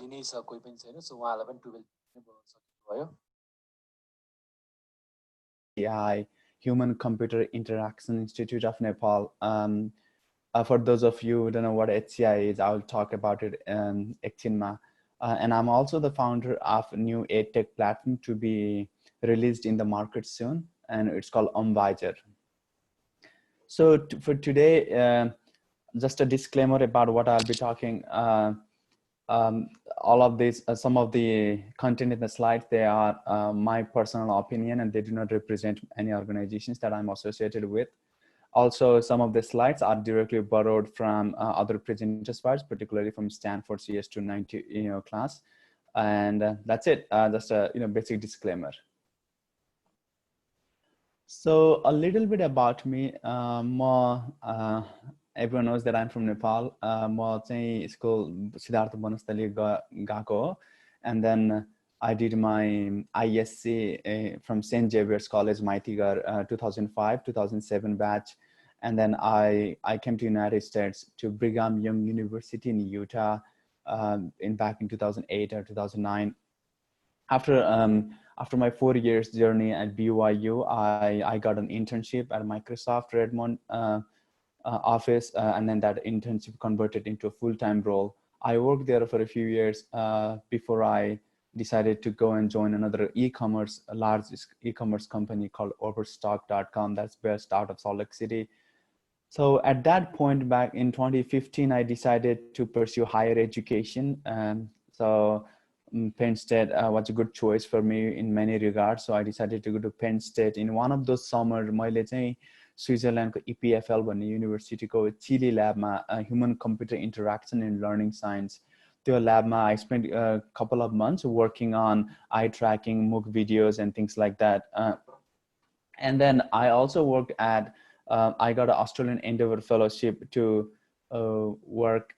लिनै छ कोही पनि छैन सो उहाँलाई पनि 12 भयो HCI, Human Computer Interaction Institute of Nepal. For those of you who don't know what HCI is, I'll talk about it in Ekchinma. And I'm also the founder of a new EdTech platform to be released in the market soon, and it's called Omviger. So for today, just a disclaimer about what I'll be talking. All of these, some of the content in the slides, they are my personal opinion, and they do not represent any organizations that I'm associated with. Also, some of the slides are directly borrowed from other presenters' slides, particularly from Stanford CS290 class. And that's it. Just a basic disclaimer. So a little bit about me. Everyone knows that I'm from Nepal. म चाहिँ school Siddharth Banasthali गएको हो, and then I did my ISC from St. Xavier's College, Maitigar, 2005-2007 batch, and then I came to United States to Brigham Young University in Utah back in 2008 or 2009. After my 4 years journey at BYU, I got an internship at Microsoft Redmond office, and then that internship converted into a full-time role. I worked there for a few years before I decided to go and join another a large e-commerce company called Overstock.com that's based out of Salt Lake City. So at that point back in 2015, I decided to pursue higher education. So Penn State was a good choice for me in many regards. So I decided to go to Penn State. In one of those summers, मैले चाहिँ स्विजरल्यान्डको EPFL भन्ने युनिभर्सिटीको chilli ल्याबमा human computer interaction and learning science, त्यो ल्याबमा I spent a couple of months working on eye tracking, MOOC videos and things like that. And then I also worked at I got an Australian Endeavour Fellowship to work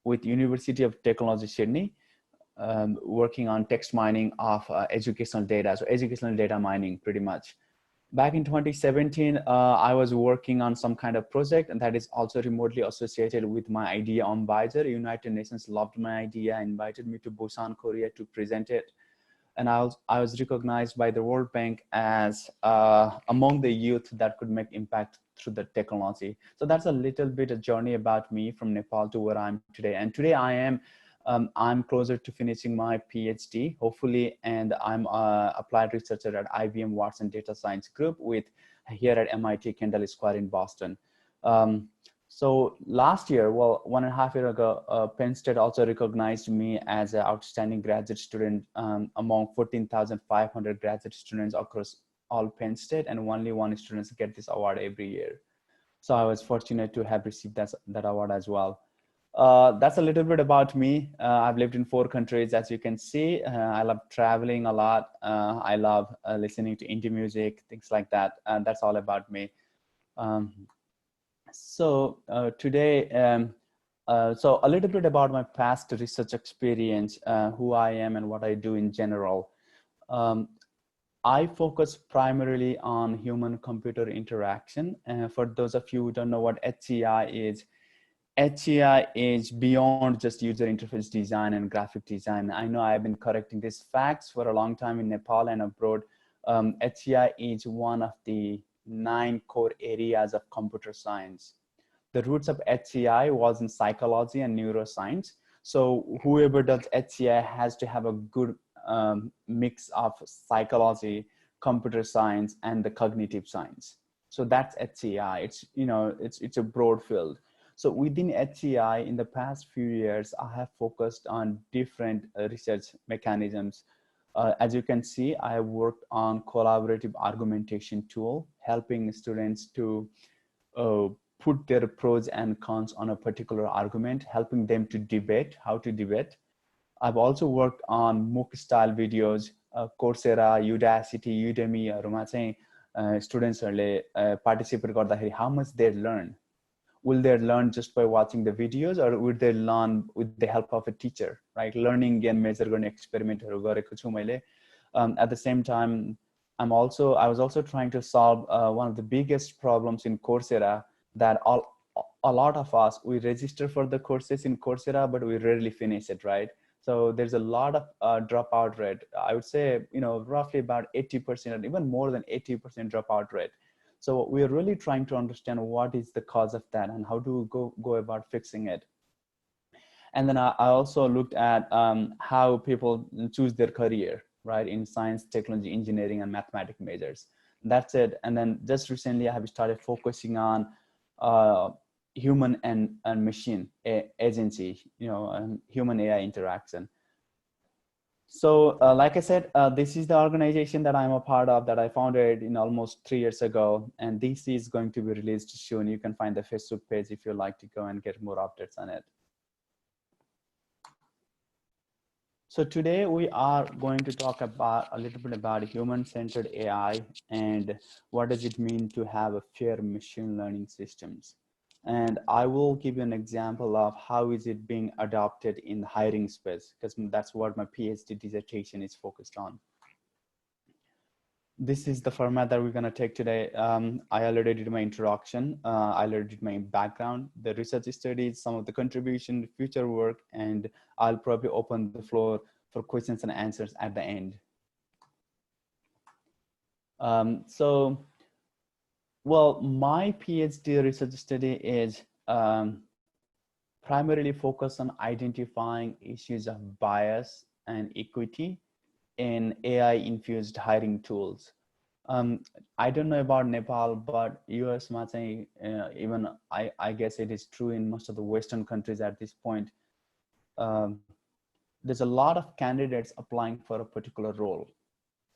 with University of Technology Sydney, working on text mining of educational data. So educational data mining pretty much. Back in 2017, I was working on some kind of project, and that is also remotely associated with my idea on Omviger. United Nations loved my idea, invited me to Busan, Korea to present it. And I was recognized by the World Bank as among the youth that could make impact through the technology. So that's a little bit a journey about me from Nepal to where I'm today. And today I'm closer to finishing my PhD, hopefully, and I'm applied researcher at IBM Watson Data Science Group here at MIT Kendall Square in Boston. So last year, well, 1.5 years ago, Penn State also recognized me as an outstanding graduate student among 14,500 graduate students across all Penn State, and only one student gets this award every year. So I was fortunate to have received that award as well. That's a little bit about me. I've lived in 4 countries, as you can see. I love traveling a lot. I love listening to indie music, things like that. That's all about me. So today, so a little bit about my past research experience, who I am and what I do in general. I focus primarily on human-computer interaction. For those of you who don't know what HCI is beyond just user interface design and graphic design. I know I've been correcting these facts for a long time in Nepal and abroad. HCI is one of the 9 core areas of computer science. The roots of HCI was in psychology and neuroscience. So whoever does HCI has to have a good mix of psychology, computer science, and the cognitive science. So that's HCI. It's a broad field. So within HCI, in the past few years, I have focused on different research mechanisms. As you can see, I have worked on collaborative argumentation tool, helping students to put their pros and cons on a particular argument, helping them to debate, how to debate. I've also worked on MOOC style videos, Coursera, Udacity, Udemy, students participate गर्दाखेरि how much they learn. Will they learn just by watching the videos, or would they learn with the help of a teacher, right? Learning again measure गर्ने experimentहरु गरेको छु मैले. At the same time, I was also trying to solve one of the biggest problems in Coursera, that a lot of us, we register for the courses in Coursera, but we rarely finish it, right? So there's a lot of dropout rate. I would say, roughly about 80% or even more than 80% dropout rate. So we are really trying to understand what is the cause of that and how do we go about fixing it. And then I also looked at how people choose their career, right, in science, technology, engineering, and mathematics majors. That's it. And then just recently, I have started focusing on human and machine agency, and human AI interaction. So like I said, this is the organization that I'm a part of, that I founded in almost 3 years ago. And this is going to be released soon. You can find the Facebook page if you'd like to go and get more updates on it. So today we are going to talk about a little bit about human-centered AI and what does it mean to have a fair machine learning systems. And I will give you an example of how is it being adopted in the hiring space, because that's what my PhD dissertation is focused on. This is the format that we're going to take today. I already did my introduction. I already did my background, the research studies, some of the contribution, future work, and I'll probably open the floor for questions and answers at the end. Well, my PhD research study is primarily focused on identifying issues of bias and equity in AI-infused hiring tools. I don't know about Nepal, but US, even I guess it is true in most of the Western countries at this point. There's a lot of candidates applying for a particular role.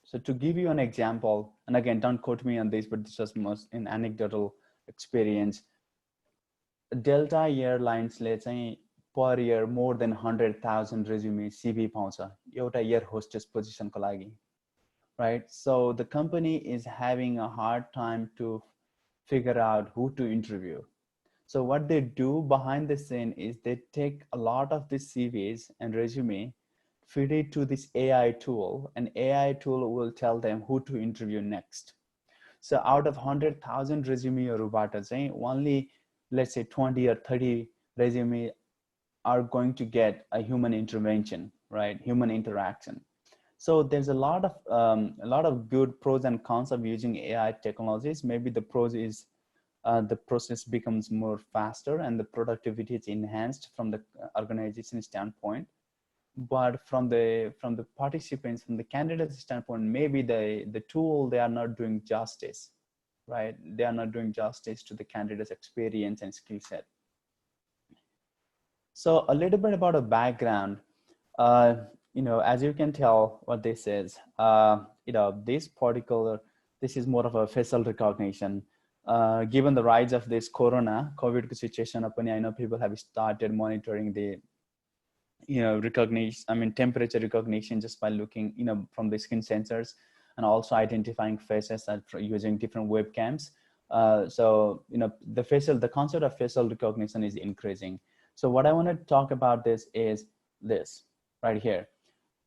So to give you an example, and again, don't quote me on this, but this was most an anecdotal experience. Delta Airlines, let's say, per year more than 100,000 resume CV paउँछ एउटा air hostess position को लागि, right? So the company is having a hard time to figure out who to interview. So what they do behind the scene is they take a lot of the CVs and resume, feed it to this AI tool, and AI tool will tell them who to interview next. So out of 100,000 resumeहरूबाट चाहिँ only, let's say 20 or 30 resume are going to get a human intervention, right? Human interaction. So there's a lot of good pros and cons of using AI technologies. Maybe the pros is the process becomes more faster and the productivity is enhanced from the organization standpoint. But from the participants, from the candidates standpoint, maybe the tool, they are not doing justice, right? They are not doing justice to the candidate's experience and skill set. So a little bit about a background. As you can tell what this is, this is more of a facial recognition. Given the rise of this COVID situation, I know people have started monitoring the, temperature recognition just by looking, from the skin sensors, and also identifying faces using different webcams. So, the concept of facial recognition is increasing. So what I want to talk about this is this right here.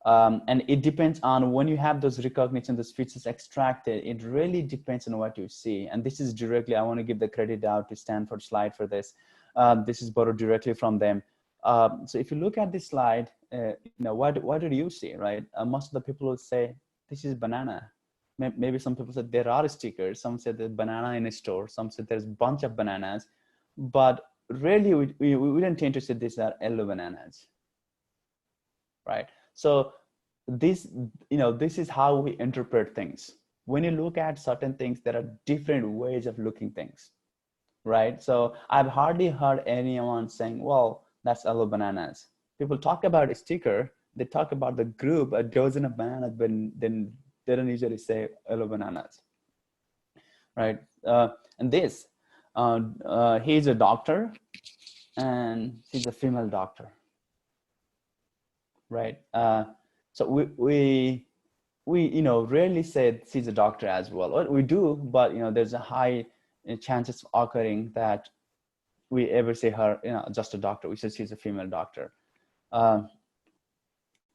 And it depends on when you have those recognition, those features extracted, it really depends on what you see. And this is directly, I want to give the credit out to Stanford slide for this. This is borrowed directly from them. So if you look at this slide, what did you see, right? Most of the people will say, this is banana. Maybe some people said there are stickers. Some said there's banana in a store. Some said there's a bunch of bananas. But really, we didn't tend to say these are yellow bananas, right? So this is how we interpret things. When you look at certain things, there are different ways of looking things, right? So I've hardly heard anyone saying, well, that's yellow bananas. People talk about a sticker, they talk about the group, a dozen of bananas, but then they don't usually say yellow bananas, right? And this, he's a doctor and she's a female doctor, right? So we rarely say she's a doctor as well. We do, but there's a high chances occurring that we ever say her, just a doctor. We say she's a female doctor.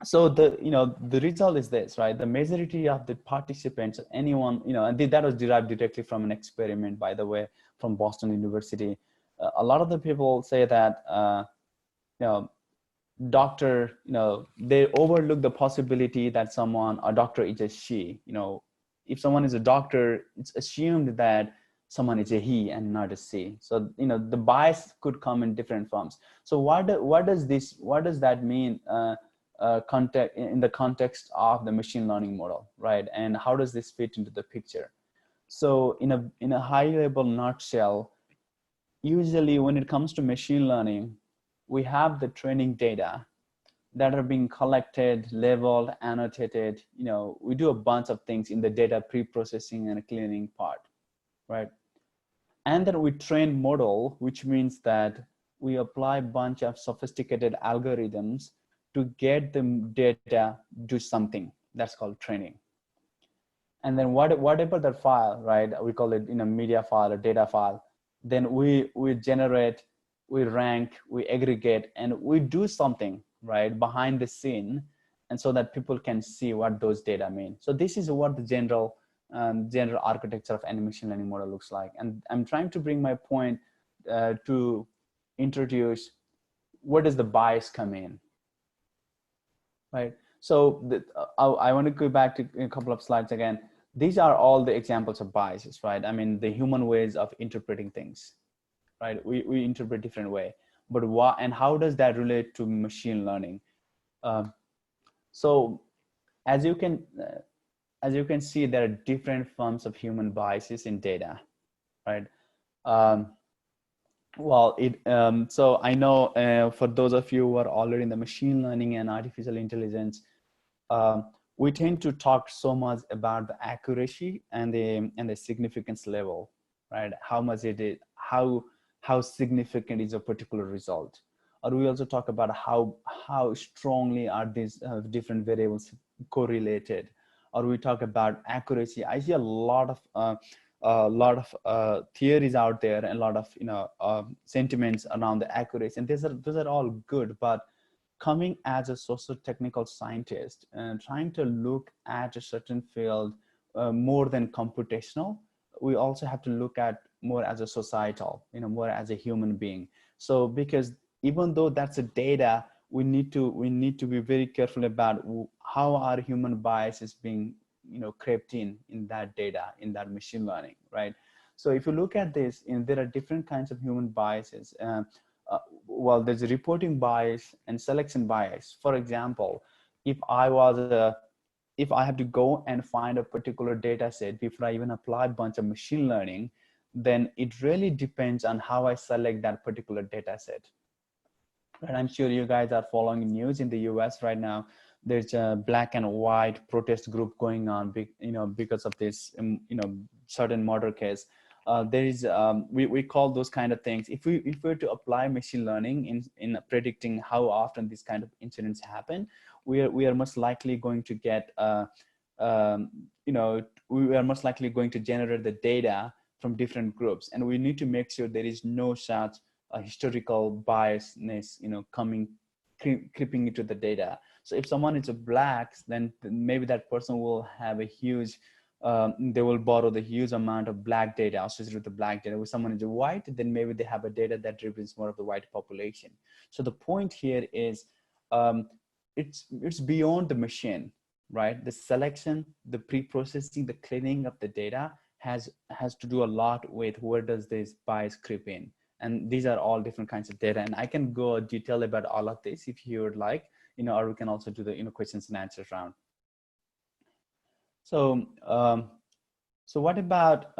So the result is this, right? The majority of the participants, anyone, and that was derived directly from an experiment, by the way, from Boston University. A lot of the people say that, doctor, they overlook the possibility that a doctor is a she. If someone is a doctor, it's assumed that someone is a he and not a she. So the bias could come in different forms. So what does that mean in the context of the machine learning model, right? And how does this fit into the picture? So in a high level nutshell, usually when it comes to machine learning, we have the training data that are being collected, labeled, annotated. We do a bunch of things in the data pre-processing and cleaning part, right? And then we train model, which means that we apply a bunch of sophisticated algorithms to get the data do something. That's called training. And then whatever that file, right, we call it media file or data file, then we generate, we rank, we aggregate, and we do something, right, behind the scene, and so that people can see what those data mean. So this is what the general architecture of any machine learning model looks like. And I'm trying to bring my point to introduce where does the bias come in, right? So I want to go back to a couple of slides again. These are all the examples of biases, right? I mean, the human ways of interpreting things, right? We interpret different way, but what and how does that relate to machine learning? So as you can see, there are different forms of human biases in data, right? So I know for those of you who are already in the machine learning and artificial intelligence, we tend to talk so much about the accuracy and the significance level, right? How much it is, how significant is a particular result, or we also talk about how strongly are these different variables correlated, or we talk about accuracy. I see a lot of theories out there and a lot of sentiments around the accuracy, and those are all good, but coming as a socio-technical scientist and trying to look at a certain field more than computational, we also have to look at more as a societal, more as a human being. So because even though that's a data, we need to be very careful about how our human bias is being crept in that data, in that machine learning, right? So if you look at this, there are different kinds of human biases. Well, there's a reporting bias and selection bias. For example, if I have to go and find a particular data set before I even apply a bunch of machine learning, then it really depends on how I select that particular data set. And I'm sure you guys are following news in the US right now. There's a black and white protest group going on, because of this, certain murder case. There is, we call those kind of things. If we were to apply machine learning in predicting how often these kind of incidents happen, we are most likely going to get, we are most likely going to generate the data from different groups, and we need to make sure there is no such historical biasness, creeping into the data. So if someone is a black, then maybe that person will have a huge, they will borrow the huge amount of black data associated with the black data. If someone is a white, then maybe they have a data that represents more of the white population. So the point here is, it's beyond the machine, right? The selection, the pre-processing, the cleaning of the data has to do a lot with where does this bias creep in. And these are all different kinds of data. And I can go detail about all of this if you would like, or we can also do the questions and answers round. So so what about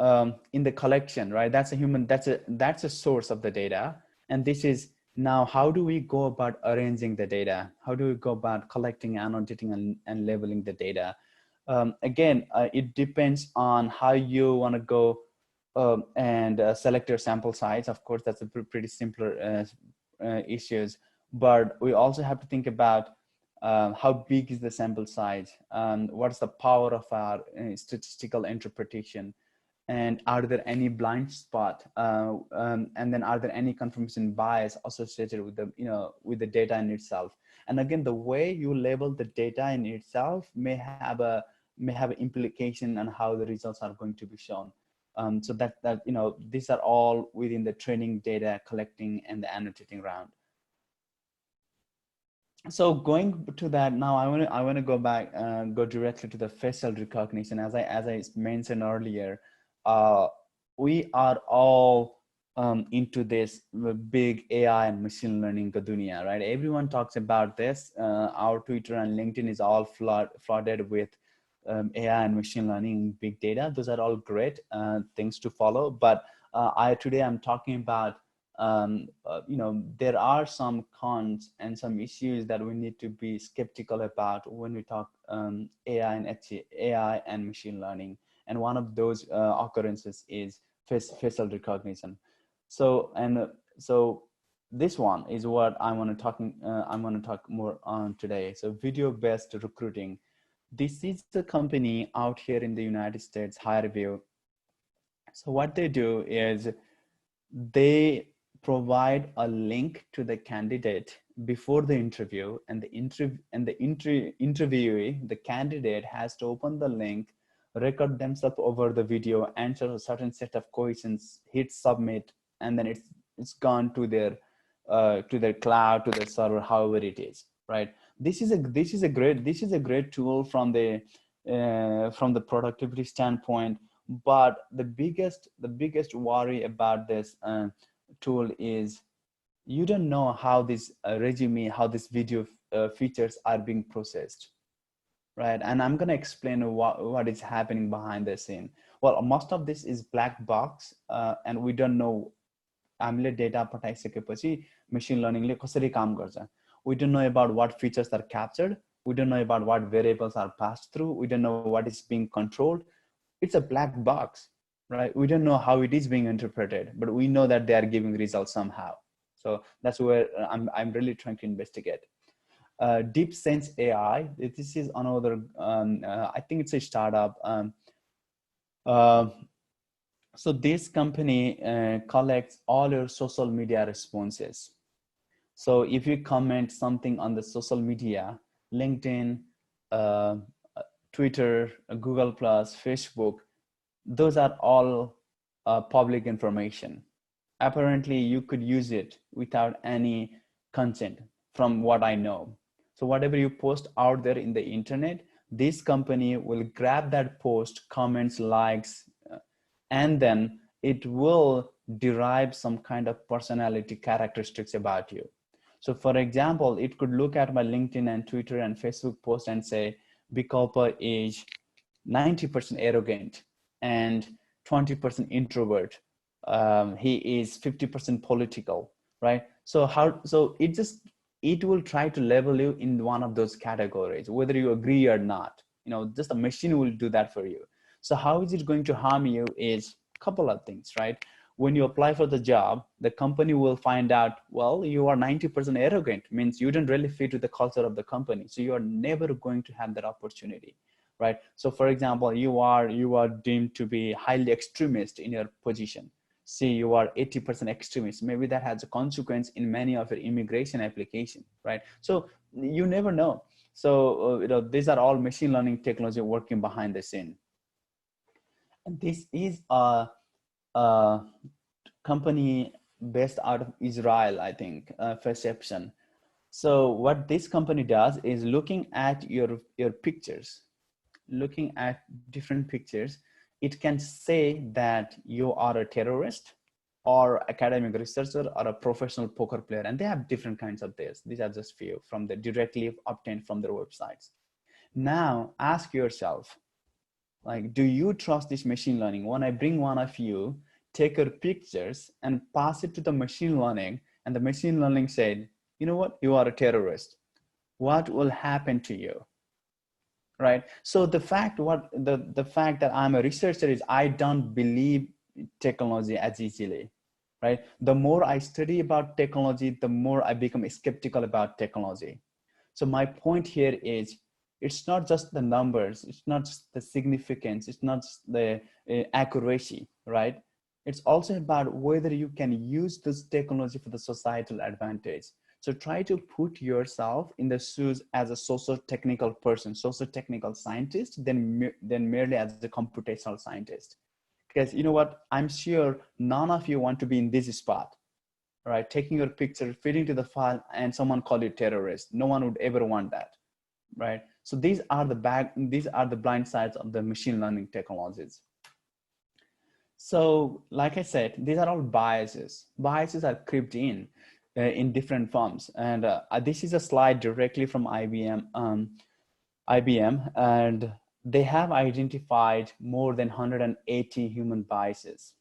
in the collection, right? That's a source of the data. And this is now, how do we go about arranging the data? How do we go about collecting, annotating, and labeling the data? Again, it depends on how you want to go and select your sample size. Of course, that's a pretty simpler issues, but we also have to think about how big is the sample size, what's the power of our statistical interpretation, and are there any blind spot, and then are there any confirmation bias associated with the with the data in itself. And again, the way you label the data in itself may have an implication on how the results are going to be shown. So that these are all within the training, data collecting, and the annotating round. So going to that now, I want to go back, go directly to the facial recognition. As I mentioned earlier, uh, we are all into this big AI and machine learning ka dunia, right? Everyone talks about this. Our Twitter and LinkedIn is all flooded with AI and machine learning, big data. Those are all great things to follow. But today I'm talking about there are some cons and some issues that we need to be skeptical about when we talk AI and machine learning. And one of those occurrences is facial recognition. So this one is what I'm going to talk more on today. So video-based recruiting. This is a company out here in the United States, HireVue. So what they do is they provide a link to the candidate before the interview, and the interviewee, the candidate, has to open the link, record themselves over the video, answer a certain set of questions, hit submit, and then it's gone to their cloud, to their server, however it is, right? This is a great tool from the productivity standpoint. But the biggest worry about this tool is you don't know how this resume, how this video features are being processed, right? And I'm going to explain what is happening behind the scene. Well, most of this is black box, and we don't know. हामीले data पठाइसकेपछि machine learning ले कसरी काम गर्छ. We don't know about what features are captured. We don't know about what variables are passed through. We don't know what is being controlled. It's a black box, right? We don't know how it is being interpreted, but we know that they are giving results somehow. So that's where I'm really trying to investigate. Deep Sense AI. This is another. I think it's a startup. Uh, so this company collects all your social media responses. So if you comment something on the social media, LinkedIn, uh, Twitter, Google Plus, Facebook, those are all public information. Apparently, you could use it without any consent, from what I know. So whatever you post out there in the internet, this company will grab that post, comments, likes, and then it will derive some kind of personality characteristics about you. So for example, it could look at my LinkedIn and Twitter and Facebook post and say, Bikalpa is 90% arrogant and 20% introvert. He is 50% political, right? So it will try to label you in one of those categories, whether you agree or not. Just a machine will do that for you. So how is it going to harm you is a couple of things, right? When you apply for the job, the company will find out, well, you are 90% arrogant, means you don't really fit with the culture of the company. So you are never going to have that opportunity, right? So for example, you are deemed to be highly extremist in your position. See, you are 80% extremist. Maybe that has a consequence in many of your immigration application, right? So you never know. So these are all machine learning technology working behind the scene. And this is a company based out of Israel, I think, Perception. So what this company does is looking at your pictures, looking at different pictures, it can say that you are a terrorist or academic researcher or a professional poker player. And they have different kinds of this. These are just few from the directly obtained from their websites. Now ask yourself, like, do you trust this machine learning? When I bring one of you, take your pictures and pass it to the machine learning, and the machine learning said, you know what, you are a terrorist. What will happen to you? Right? So the fact that I'm a researcher is I don't believe technology as easily, right? The more I study about technology, the more I become skeptical about technology. So my point here is, it's not just the numbers, it's not just the significance, it's not just the accuracy, right? It's also about whether you can use this technology for the societal advantage. So try to put yourself in the shoes as a socio-technical person, socio-technical scientist, than merely as a computational scientist. Because you know what, I'm sure none of you want to be in this spot. right? Taking your picture, feeding to the file, and someone call you terrorist. No one would ever want that, right? So these are the blind sides of the machine learning technologies. So, like I said, these are all biases. Biases are crept in different forms. And this is a slide directly from IBM, and they have identified more than 180 human biases.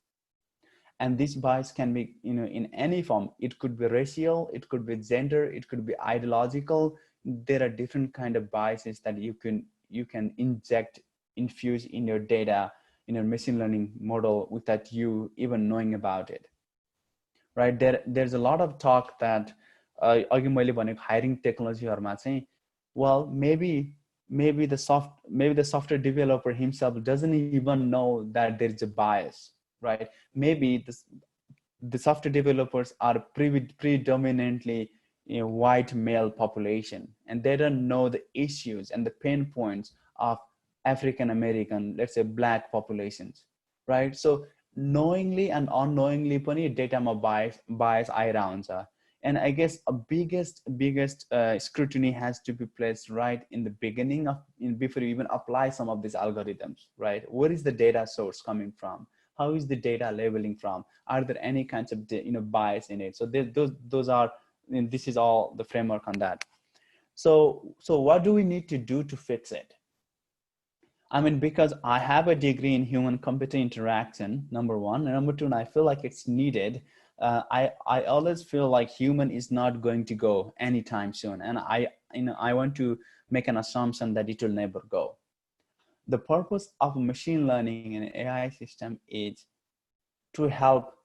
And this bias can be, in any form. It could be racial, it could be gender, it could be ideological. There are different kind of biases that you can infuse in your data, in your machine learning model, without you even knowing about it, right? There's a lot of talk that hiring technology, well, maybe the software developer himself doesn't even know that there's a bias, right? Maybe the software developers are predominantly white male population, and they don't know the issues and the pain points of African American, let's say black populations, right? So knowingly and unknowingly पनि डेटामा bias आइरहन्छ. And I guess a biggest scrutiny has to be placed right in the beginning before you even apply some of these algorithms, right? Where is the data source coming from? How is the data labeling from? Are there any kinds of bias in it? So those are, this is all the framework on that. So what do we need to do to fix it? I mean, because I have a degree in human computer interaction, number one, and number two, and I feel like it's needed. I always feel like human is not going to go anytime soon, and I want to make an assumption that it will never go. The purpose of machine learning and AI system is to help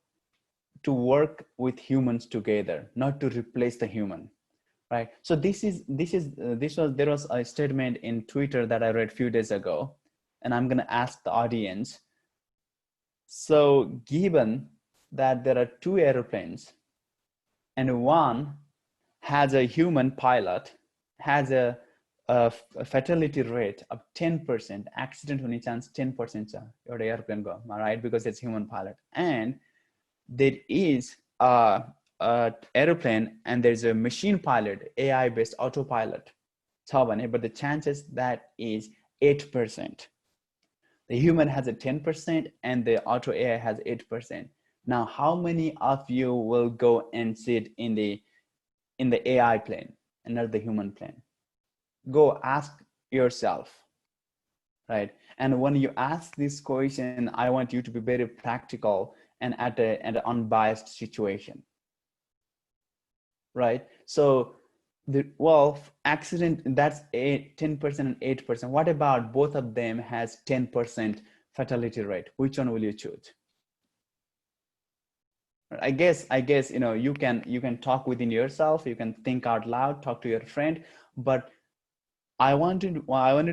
to work with humans together, not to replace the human, right? So there was a statement in Twitter that I read a few days ago, and I'm going to ask the audience. So given that there are two airplanes and one has a human pilot, has a fatality rate of 10%, accident हुने chance 10% छ एउटा airplane go, right? Because it's human pilot. And there is a airplane and there's a machine pilot, AI based autopilot छ भने, but the chances that is 8%. The human has a 10% and the auto AI has 8%. Now, how many of you will go and sit in the AI plane and not the human plane? Go ask yourself, right? And when you ask this question, I want you to be very practical and at an unbiased situation, right? So accident, that's 10% and 8%. What about both of them has 10% fatality rate? Which one will you choose? I guess you can talk within yourself, you can think out loud, talk to your friend, but I wanted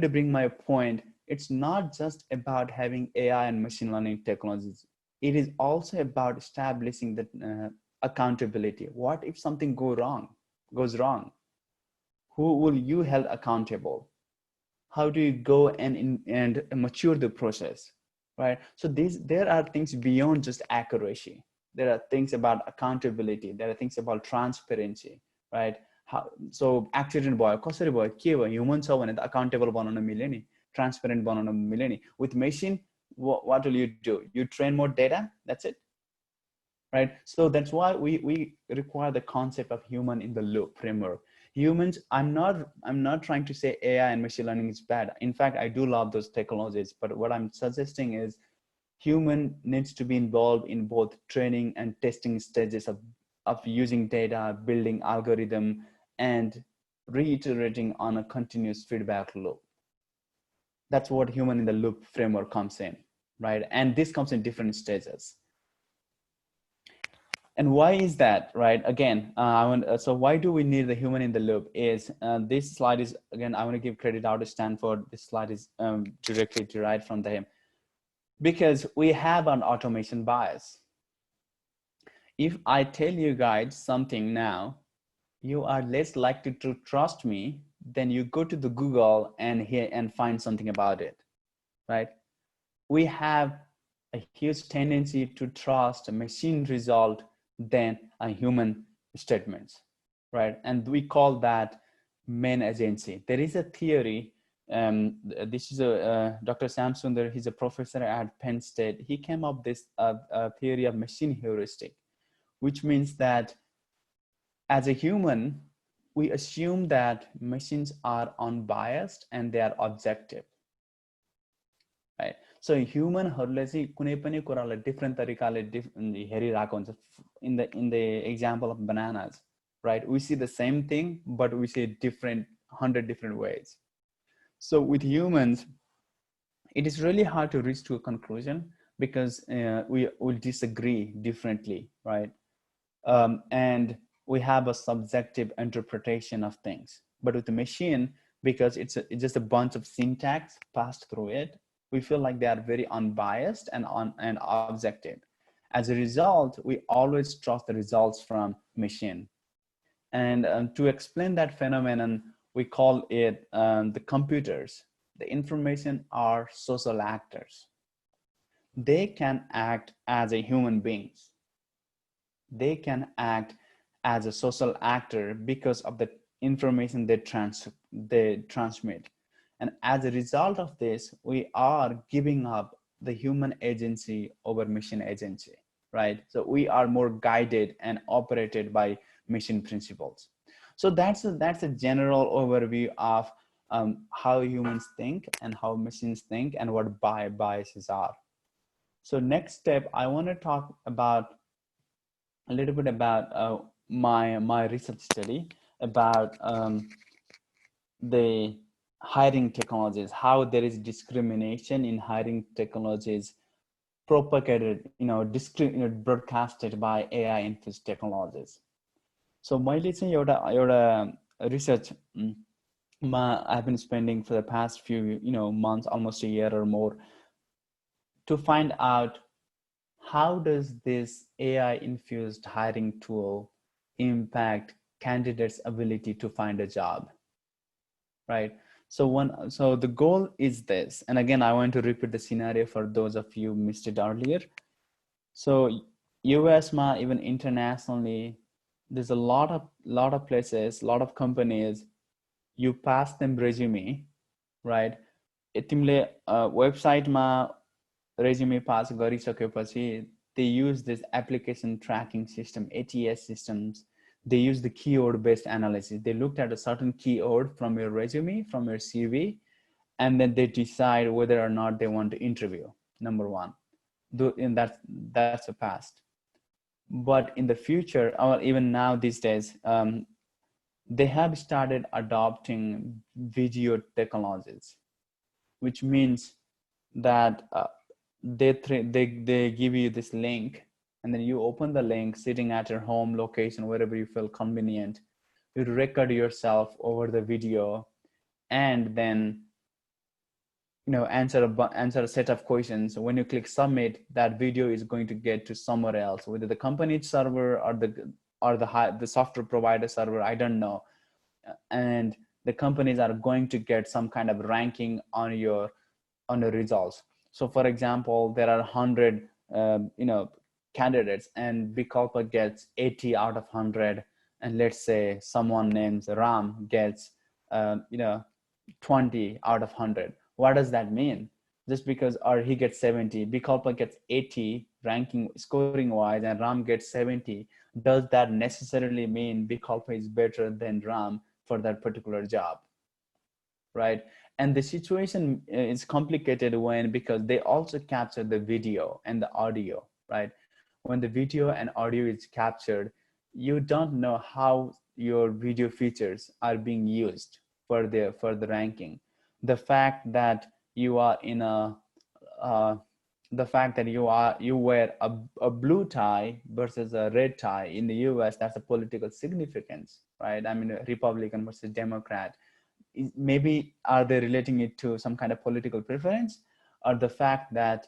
to bring my point. It's not just about having AI and machine learning technologies. It is also about establishing the accountability. What if something goes wrong? Who will you hold accountable? How do you go and mature the process, right? So there are things beyond just accuracy. There are things about accountability. There are things about transparency, right? So accident भयो कसरी भयो के भयो human छ भने त accountable बनाउन मिल्यो नि, transparent बनाउन मिल्यो नि. With machine, what will you do? You train more data, that's it, right? So that's why we require the concept of human in the loop framework. Humans, I'm not trying to say AI and machine learning is bad. In fact, I do love those technologies, but what I'm suggesting is human needs to be involved in both training and testing stages of using data, building algorithm, and reiterating on a continuous feedback loop. That's what human in the loop framework comes in, right? And this comes in different stages. And why is that, right? Again, so why do we need the human in the loop? Is this slide is, again, I want to give credit out to Stanford. This slide is directly derived from them, because we have an automation bias. If I tell you guys something now, you are less likely to trust me than you go to the Google and find something about it, right? We have a huge tendency to trust a machine result than human statements, right? And we call that main agency. There is a theory. This is Dr. Sam Sundar. He's a professor at Penn State. He came up this theory of machine heuristic, which means that as a human, we assume that machines are unbiased and they are objective, right? So humanहरूले चाहिँ कुनै पनि कुरालाई different तरिकाले हेरिरहेको हुन्छ. In the example of bananas, right? We see the same thing, but we see it 100 different ways. So with humans, it is really hard to reach to a conclusion because we will disagree differently, right? And we have a subjective interpretation of things. But with the machine, because it's just a bunch of syntax passed through it, we feel like they are very unbiased and objective. As a result, we always trust the results from machine. And to explain that phenomenon, we call it the computers. The information are social actors. They can act as a human beings. They can act as a social actor because of the information they transmit. And as a result of this, we are giving up the human agency over machine agency, right? So we are more guided and operated by machine principles. So that's a general overview of how humans think and how machines think and what biases are. So next step, I want to talk about a little bit about my research study about the hiring technologies, how there is discrimination in hiring technologies propagated, broadcasted by AI infused technologies. So मैले चाहिँ एउटा research I've been spending for the past few months, almost a year or more, to find out how does this AI infused hiring tool impact candidates' ability to find a job, right? So the goal is this, and again, I want to repeat the scenario for those of you who missed it earlier. So US even internationally, there's a lot of places, a lot of companies, you pass them resume, right? तिमीले वेबसाइटमा resume pass गरिसकेपछि they use this application tracking system, ATS systems. They use the keyword based analysis. They looked at a certain keyword from your resume, from your CV, and then they decide whether or not they want to interview. Number one, and that's the past. But in the future, or even now these days, they have started adopting video technologies, which means that they give you this link, and then you open the link sitting at your home location, wherever you feel convenient. You record yourself over the video, and then answer a set of questions. When you click submit, that video is going to get to somewhere else, whether the company server or the software provider server, I don't know. And the companies are going to get some kind of ranking on the results. So for example, there are 100 candidates, and Bikalpa gets 80 out of 100, and let's say someone named Ram gets 20 out of 100. What does that mean? Just because, or he gets 70, Bikalpa gets 80 ranking scoring wise, and Ram gets 70, does that necessarily mean Bikalpa is better than Ram for that particular job, right? And the situation is complicated because they also capture the video and the audio, right? When the video and audio is captured, you don't know how your video features are being used for the ranking. The fact that you are in the fact that you wear a blue tie versus a red tie in the US, that's a political significance, right? I mean, Republican versus Democrat. Maybe are they relating it to some kind of political preference, or the fact that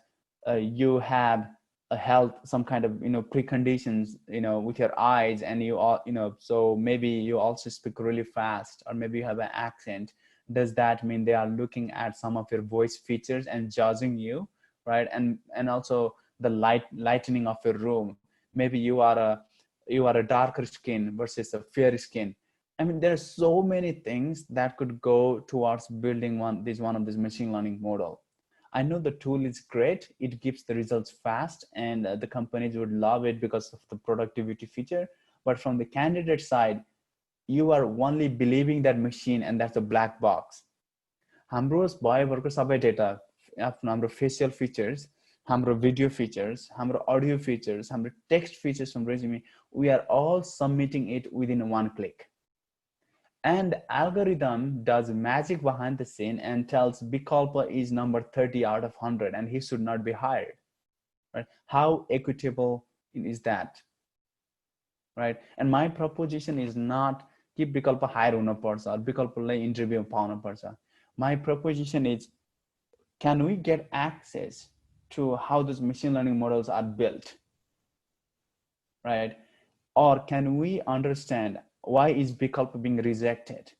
you have a health, some kind of preconditions with your eyes, and you all so maybe you also speak really fast, or maybe you have an accent. Does that mean they are looking at some of your voice features and judging you, right? And also the lightening of your room. Maybe you are you are a darker skin versus a fair skin. I mean, there are so many things that could go towards building one of these machine learning model. I know the tool is great. It gives the results fast, and the companies would love it because of the productivity feature. But from the candidate side, you are only believing that machine, and that's a black box. हाम्रो भयोभरको सबै data आफ्नो हाम्रो facial features, हाम्रो video features, हाम्रो audio features, हाम्रो text features from resume, we are all submitting it within one click. And the algorithm does magic behind the scene and tells Bikalpa is number 30 out of 100 and he should not be hired. Right? How equitable is that? Right? And my proposition is not keep Bikalpa hire हुन पर्छ or Bikalpaलाई interview pound पर्छ. My proposition is, can we get access to how those machine learning models are built, right? Or can we understand why is Bikalpa being rejected,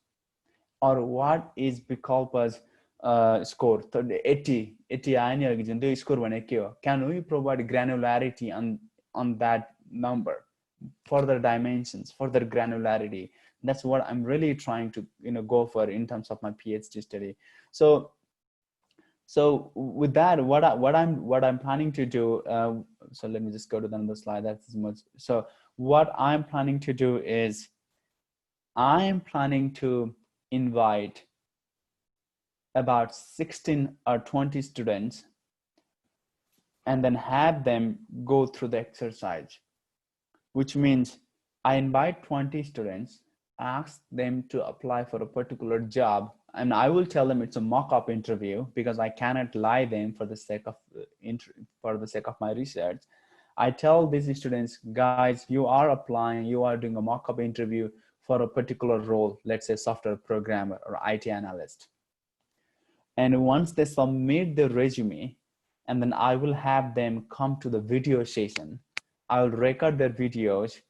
or what is Bikalpa's score? 80 आयो नि त्यो score भने के हो? Can we provide granularity on that number, further dimensions, further granularity? That's what I'm really trying to go for in terms of my PhD study. So with that, what I'm planning to do. So let me just go to the other slide. That's as much. So what I'm planning to do is I'm planning to invite about 16 or 20 students and then have them go through the exercise, which means I invite 20 students, ask them to apply for a particular job, and I will tell them it's a mock-up interview because I cannot lie them for the sake of my research. I tell these students, guys, you are applying, you are doing a mock-up interview for a particular role, let's say software programmer or IT analyst. And once they submit their resume, and then I will have them come to the video session. I will record their videos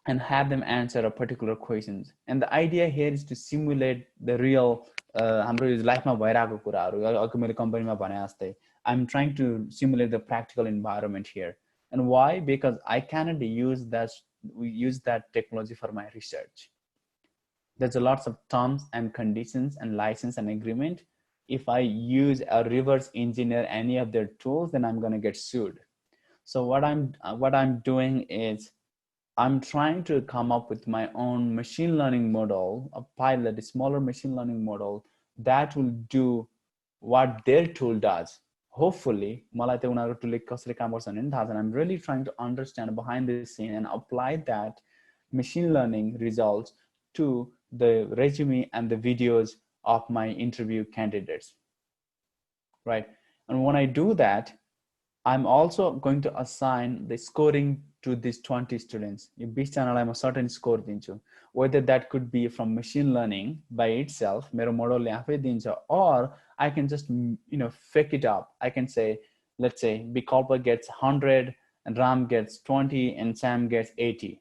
and have them answer a particular questions. And the idea here is to simulate the real हाम्रो लाइफमा भइरहेको कुराहरु अघि मैले कम्पनीमा भने जस्तै I'm trying to simulate the practical environment here. And why? Because I cannot use that technology for my research. There's a lots of terms and conditions and license and agreement. If I use a reverse engineer any of their tools, then I'm going to get sued. So what I'm doing is I'm trying to come up with my own machine learning model, a pilot, a smaller machine learning model that will do what their tool does. Hopefully, I'm really trying to understand behind the scene and apply that machine learning results to the resume and the videos of my interview candidates, right? And when I do that, I'm also going to assign the scoring to these 20 students. You beach channel I'm a certain score dinchu. Whether that could be from machine learning by itself, mero model le afai dincha, or I can just fake it up. I can say, let's say Bikalpa gets 100 and Ram gets 20 and Sam gets 80,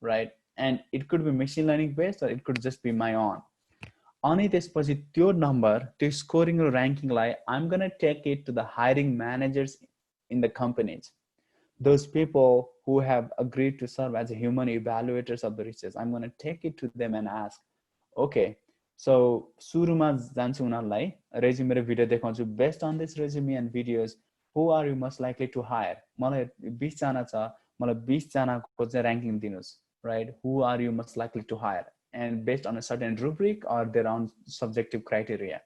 right? And it could be machine learning based or it could just be my own. Ani त्यसपछि त्यो number, त्यो scoring or ranking lie, I'm gonna take it to the hiring managers in the companies. Those people who have agreed to serve as human evaluators of the research, I'm going to take it to them and ask, okay, so suruma janchu unarलाई resume raw video देखाउँछु, based on this resume and videos, who are you most likely to hire? मलाई 20 जना छ, मलाई 20 जनाको चाहिँ ranking दिनुस्, right? Who are you most likely to hire? And based on a certain rubric or their own subjective criteria.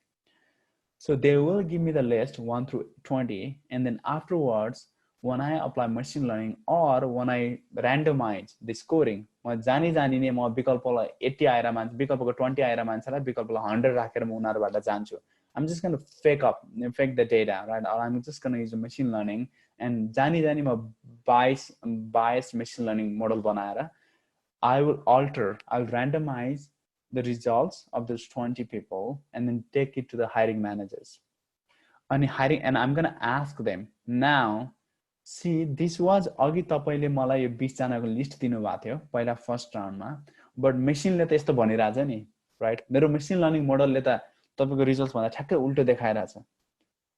So they will give me the list 1 through 20, and then afterwards, when I apply machine learning or when I randomize the scoring, म जानी नै म विकल्पलाई 80 आएर मान्छ, विकल्पको 20 आएर मान्छेलाई विकल्पलाई 100 राखेर म उनीहरुबाट जान्छु. I'm just going to fake the data, right? Or I'm just going to use a machine learning and जानी म biased machine learning model बनाएर I'll randomize the results of those 20 people and then take it to the hiring managers. And I'm going to ask them, now, see, this was अघि तपाईले मलाई यो 20 जनाको list दिनु भएको थियो पहिला फर्स्ट राउन्डमा, बट मेसिनले त यस्तो भनिराछ नि, राइट? मेरो मेसिन लर्निङ मोडलले त तपाईको रिजल्ट्स भन्दा ठ्याक्कै उल्टो देखाइराछ.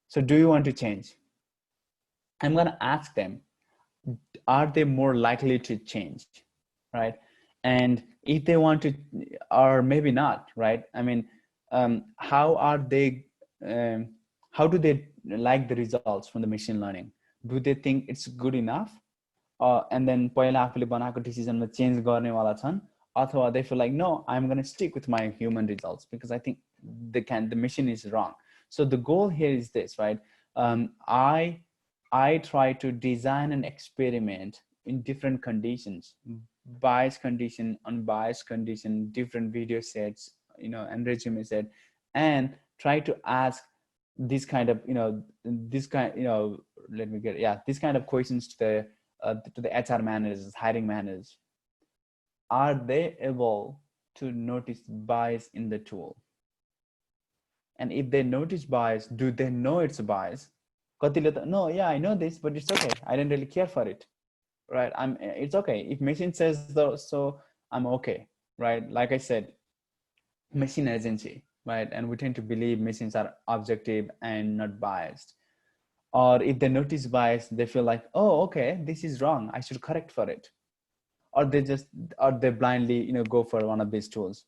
So do you want to change? I'm going to ask them, are they more likely to change, right? And if they want to, or maybe not, right? I mean, how are they, um, how do they like the results from the machine learning? Do they think it's good enough? And then पहिला आफूले बनाएको डिसिजनमा change गर्नेवाला छन्, अथवा they feel like, no, I'm going to stick with my human results because I think the machine is wrong. So the goal here is this, right? I try to design an experiment in different conditions, biased condition, unbiased condition, different video sets, and resume set, and try to ask this kind of, this kind, let me get, yeah, this kind of questions to the HR managers, hiring managers. Are they able to notice bias in the tool? And if they notice bias, do they know it's a bias? No, yeah, I know this, but it's okay. I didn't really care for it, right? It's okay. If machine says so, I'm okay, right? Like I said, machine agency, right? And we tend to believe machines are objective and not biased. Or if they notice bias, they feel like, oh, okay, this is wrong, I should correct for it. Or they blindly, go for one of these tools.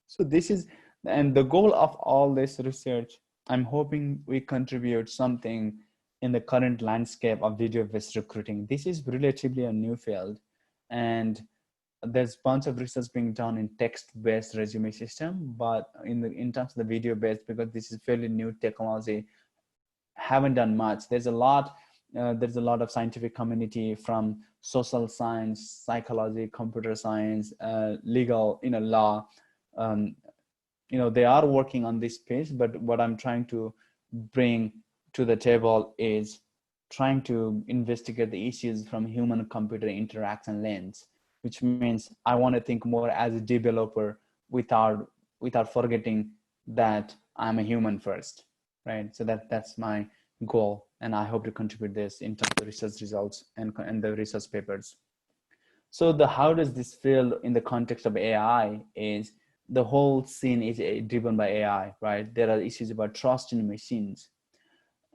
So this is, and the goal of all this research, I'm hoping we contribute something in the current landscape of video-based recruiting. This is relatively a new field, and there's a bunch of research being done in text-based resume system, but in terms of the video-based, because this is fairly new technology, haven't done much. There's a lot of scientific community from social science, psychology, computer science, legal, law. They are working on this space, but what I'm trying to bring to the table is trying to investigate the issues from human computer interaction lens, which means I want to think more as a developer without forgetting that I'm a human first, right? So that's my goal, and I hope to contribute this in terms of research results and the research papers. So how does this feel in the context of AI is the whole scene is driven by AI, right? There are issues about trust in machines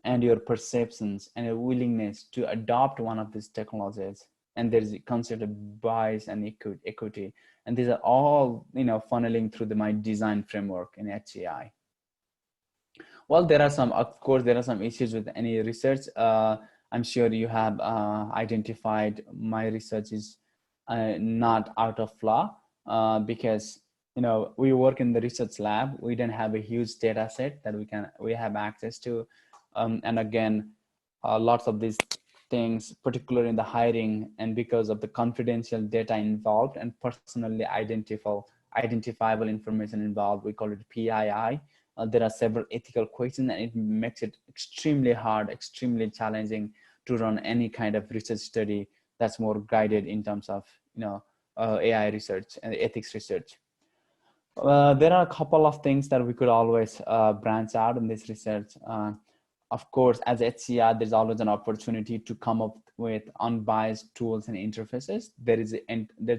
and your perceptions and your willingness to adopt one of these technologies. And there's a concept of bias and equity. And these are all, funneling through my design framework in HCI. Well, of course, there are some issues with any research. I'm sure you have identified my research is not out of flaw because we work in the research lab. We don't have a huge data set that we have access to, and again, lots of these things, particularly in the hiring, and because of the confidential data involved and personally identifiable information involved, we call it PII. There are several ethical questions, and it makes it extremely hard, extremely challenging to run any kind of research study that's more guided in terms of AI research and ethics research. There are a couple of things that we could always branch out in this research. Of course, as HCR, there's always an opportunity to come up with unbiased tools and interfaces. There's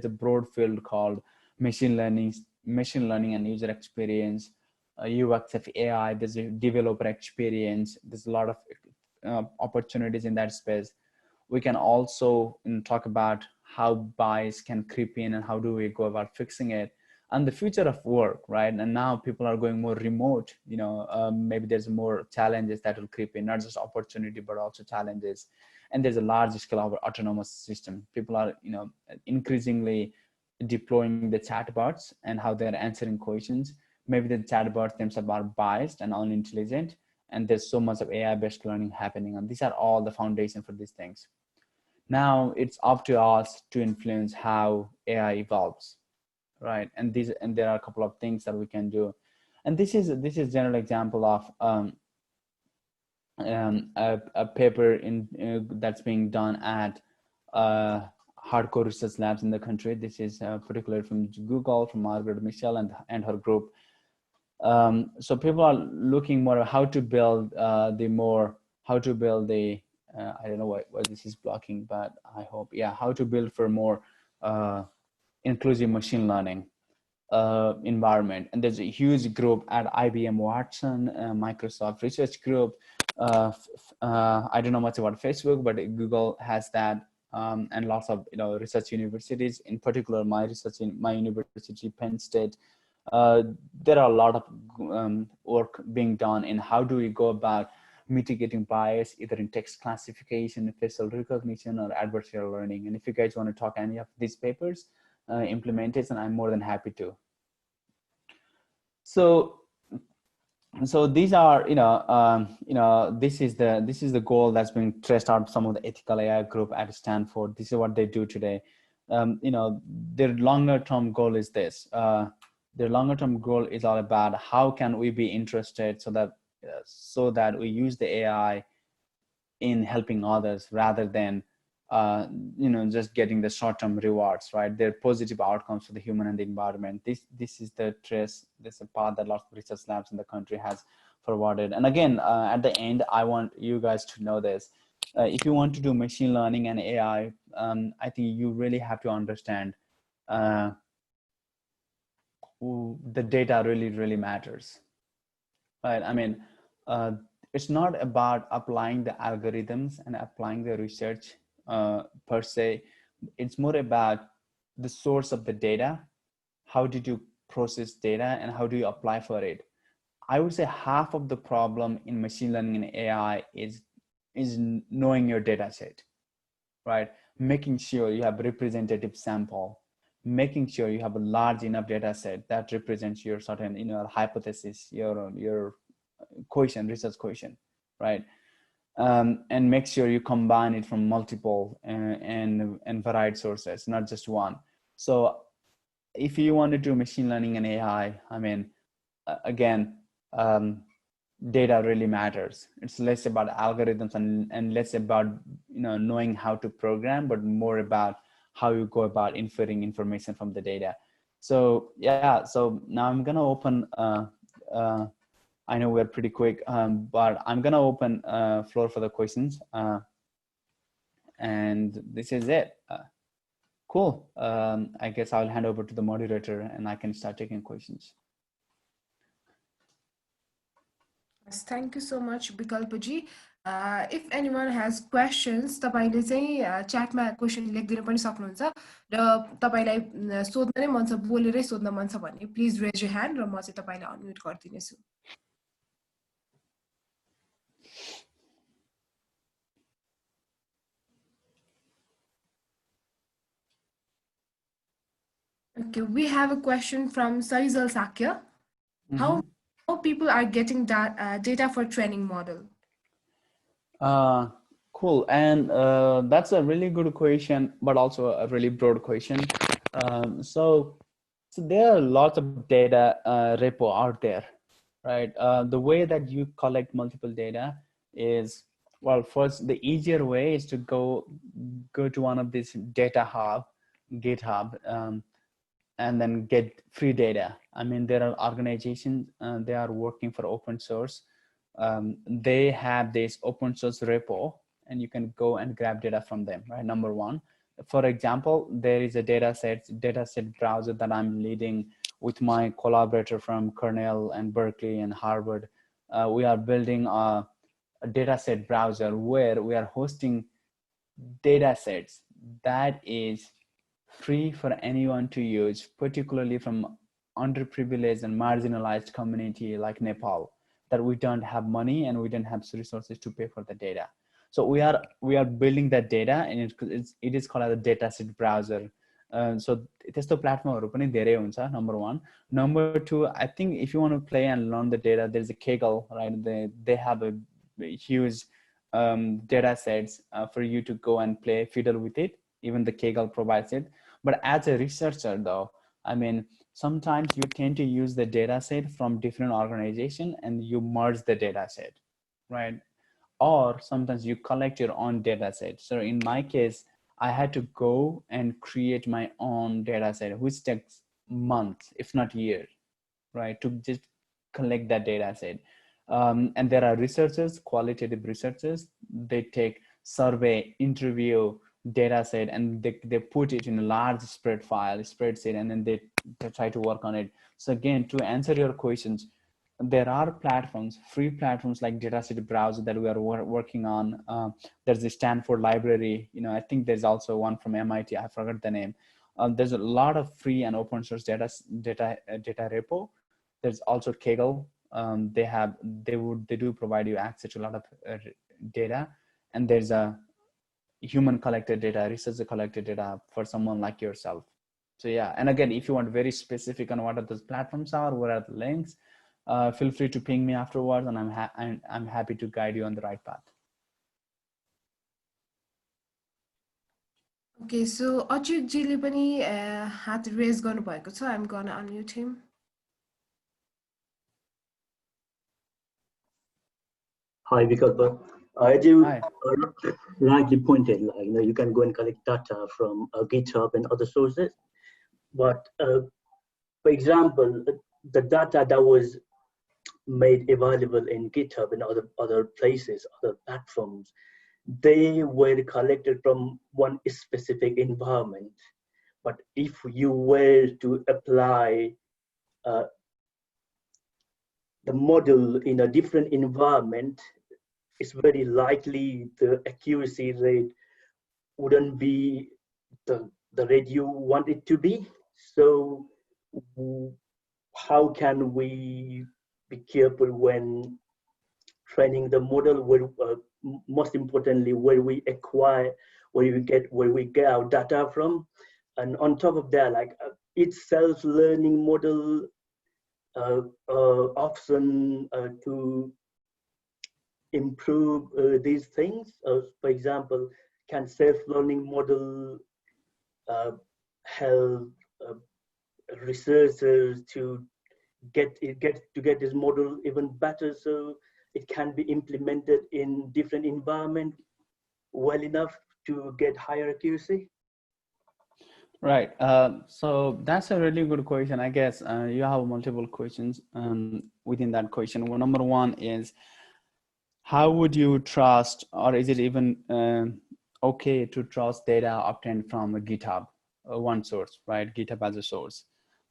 a broad field called machine learning and user experience, UX of AI. There's a developer experience. There's a lot of opportunities in that space. We can also talk about how bias can creep in and how do we go about fixing it, and the future of work, right? And now people are going more remote, maybe there's more challenges that will creep in, not just opportunity, but also challenges. And there's a large scale of autonomous system. People are, increasingly deploying the chatbots and how they're answering questions. Maybe the chatbots themselves are biased and unintelligent, and there's so much of AI-based learning happening. And these are all the foundation for these things. Now it's up to us to influence how AI evolves, right? And there are a couple of things that we can do, and this is general example of a paper that's being done at hardcore research labs in the country. This is particularly from Google, from Margaret Mitchell and her group. So people are looking more at how to build I don't know why this is blocking, but I hope, yeah, how to build for more inclusive machine learning environment. And there's a huge group at IBM Watson, Microsoft research group. I don't know much about Facebook, but Google has that. and lots of research universities. In particular, my research in my university, Penn State, there are a lot of work being done in how do we go about mitigating bias, either in text classification, facial recognition, or adversarial learning. And if you guys want to talk any of these papers, implementation, I'm more than happy to. So these are this is the goal that's been traced out some of the ethical AI group at Stanford. This is what they do today. Their longer term goal is this. Their longer term goal is all about how can we be interested so that we use the AI in helping others rather than just getting the short-term rewards, right? They're positive outcomes for the human and the environment. This is the trace, this is a path that lots of research labs in the country has forwarded. And again, at the end, I want you guys to know this. If you want to do machine learning and AI, I think you really have to understand the data really matters, right? I mean, it's not about applying the algorithms and applying the research per se. It's more about the source of the data. How did you process data and how do you apply for it? I would say half of the problem in machine learning and AI is knowing your data set, right? Making sure you have representative sample, making sure you have a large enough data set that represents your certain hypothesis, your question, research question, right? And make sure you combine it from multiple and varied sources, not just one. So if you want to do machine learning and AI, I mean, again, data really matters. It's less about algorithms and less about knowing how to program, but more about how you go about inferring information from the data. So yeah, so now I'm gonna open I know we're pretty quick, but I'm gonna open floor for the questions. And this is it. Cool. I guess I'll hand over to the moderator and I can start taking questions. Yes, thank you so much, Bikalpa ji. If anyone has questions, तपाईले चाहिँ chat मा question लेखिदिन पनि सक्नुहुन्छ र तपाईलाई सोध्न नै मन छ बोलेरै सोध्न मन छ भने please raise your hand र म चाहिँ तपाईलाई unmute गरिदिनेछु. Okay, we have a question from Sarizal Sakya. How people are getting data for training model? Cool, and that's a really good question, but also a really broad question. So there are lots of data repo out there, right? The way that you collect multiple data is, well, first, the easier way is to go to one of these data hub, GitHub, and then get free data. I mean, there are organizations, they are working for open source. They have this open source repo and you can go and grab data from them, right? Number one. For example, there is a dataset browser that I'm leading with my collaborator from Cornell and Berkeley and Harvard. We are building a dataset browser where we are hosting datasets that is free for anyone to use, particularly from underprivileged and marginalized community like Nepal, that we don't have money and we don't have resources to pay for the data. So we are building that data, and it is called as a dataset browser. So testo platformहरु पनि धेरै हुन्छ, number one. Number two, I think if you want to play and learn the data, there's a Kaggle, right? They have a huge data sets for you to go and play, fiddle with it. Even the Kaggle provides it. But as a researcher though, I mean, sometimes you tend to use the data set from different organizations and you merge the data set, right? Or sometimes you collect your own data set. So in my case, I had to go and create my own data set, which takes months, if not years, right? To just collect that data set. And there are researchers, qualitative researchers, they take survey, interview, data set, and they put it in a large spreadsheet, and then they try to work on it. So again, to answer your questions, there are platforms, free platforms like Dataset Browser that we are working on. There's the Stanford library. You know, I think there's also one from MIT. I forgot the name. There's a lot of free and open source data repo. There's also Kaggle. They do provide you access to a lot of data, and there's a human collected data, researcher collected data for someone like yourself. So yeah, and again, if you want very specific on what are those platforms are, what are the links, feel free to ping me afterwards, and I'm happy to guide you on the right path. Okay, so Achuk जीले पनि हात raise गर्नुभएको छ. I'm gonna unmute him. Hi, Bikalpa. I do Hi. rightly pointed, like, you know, you can go and collect data from GitHub and other sources. But for example, the data that was made available in GitHub and other places, other platforms, they were collected from one specific environment. But if you were to apply the model in a different environment, it's very likely the accuracy rate wouldn't be the rate you want it to be. So how can we be careful when training the model, where most importantly, where we get our data from? And on top of that, like each self-learning model option to improve these things. For example, can self-learning model help researchers to get this model even better, so it can be implemented in different environment well enough to get higher accuracy? Right. So that's a really good question. I guess you have multiple questions within that question. Well, number one is, how would you trust, or is it even okay to trust data obtained from a GitHub, one source, right? GitHub as a source.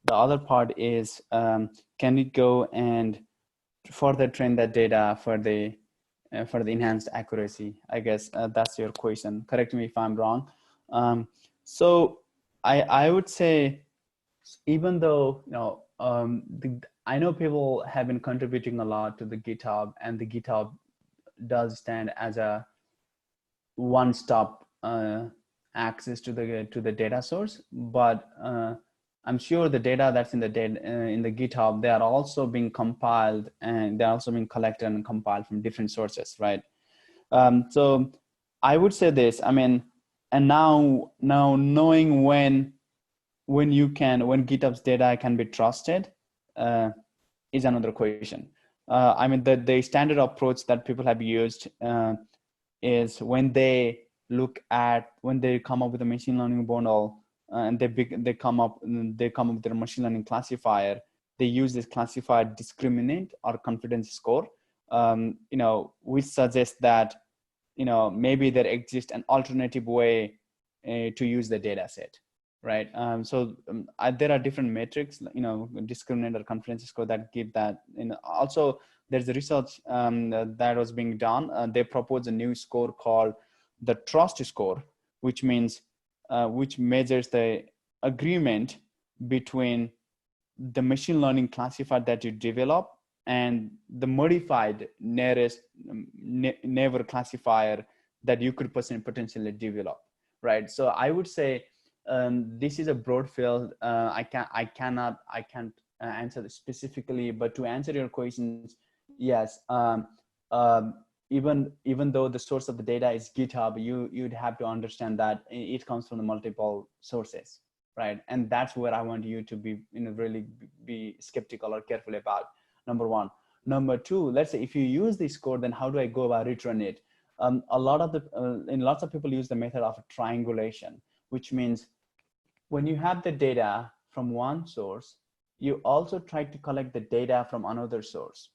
The other part is, can it go and further train that data for the enhanced accuracy? I guess that's your question. Correct me if I'm wrong. So I would say, even though, you know, I know people have been contributing a lot to the GitHub, and the GitHub does stand as a one-stop access to the data source, but I'm sure the data that's in the GitHub, they are also being compiled, and they're also being collected and compiled from different sources, right? So I would say this. I mean, and now knowing when GitHub's data can be trusted is another question. I mean, the standard approach that people have used is when they come up with a machine learning model, and they come up with their machine learning classifier. They use this classifier discriminant or confidence score, you know, which suggests that, you know, maybe there exists an alternative way to use the data set, right? There are different metrics, you know, discriminant or confidence score that give that. And also there's a research that was being done. They proposed a new score called the trust score, which means which measures the agreement between the machine learning classifier that you develop and the modified nearest neighbor classifier that you could potentially develop, right? So I would say this is a broad field. I can't answer this specifically, but to answer your questions, yes. Even though the source of the data is GitHub, you'd have to understand that it comes from the multiple sources, right? And that's where I want you to be, you know, really be skeptical or careful about. Number one. Number two, let's say if you use this score, then how do I go about return it? Lots of people use the method of triangulation, which means when you have the data from one source, you also try to collect the data from another source,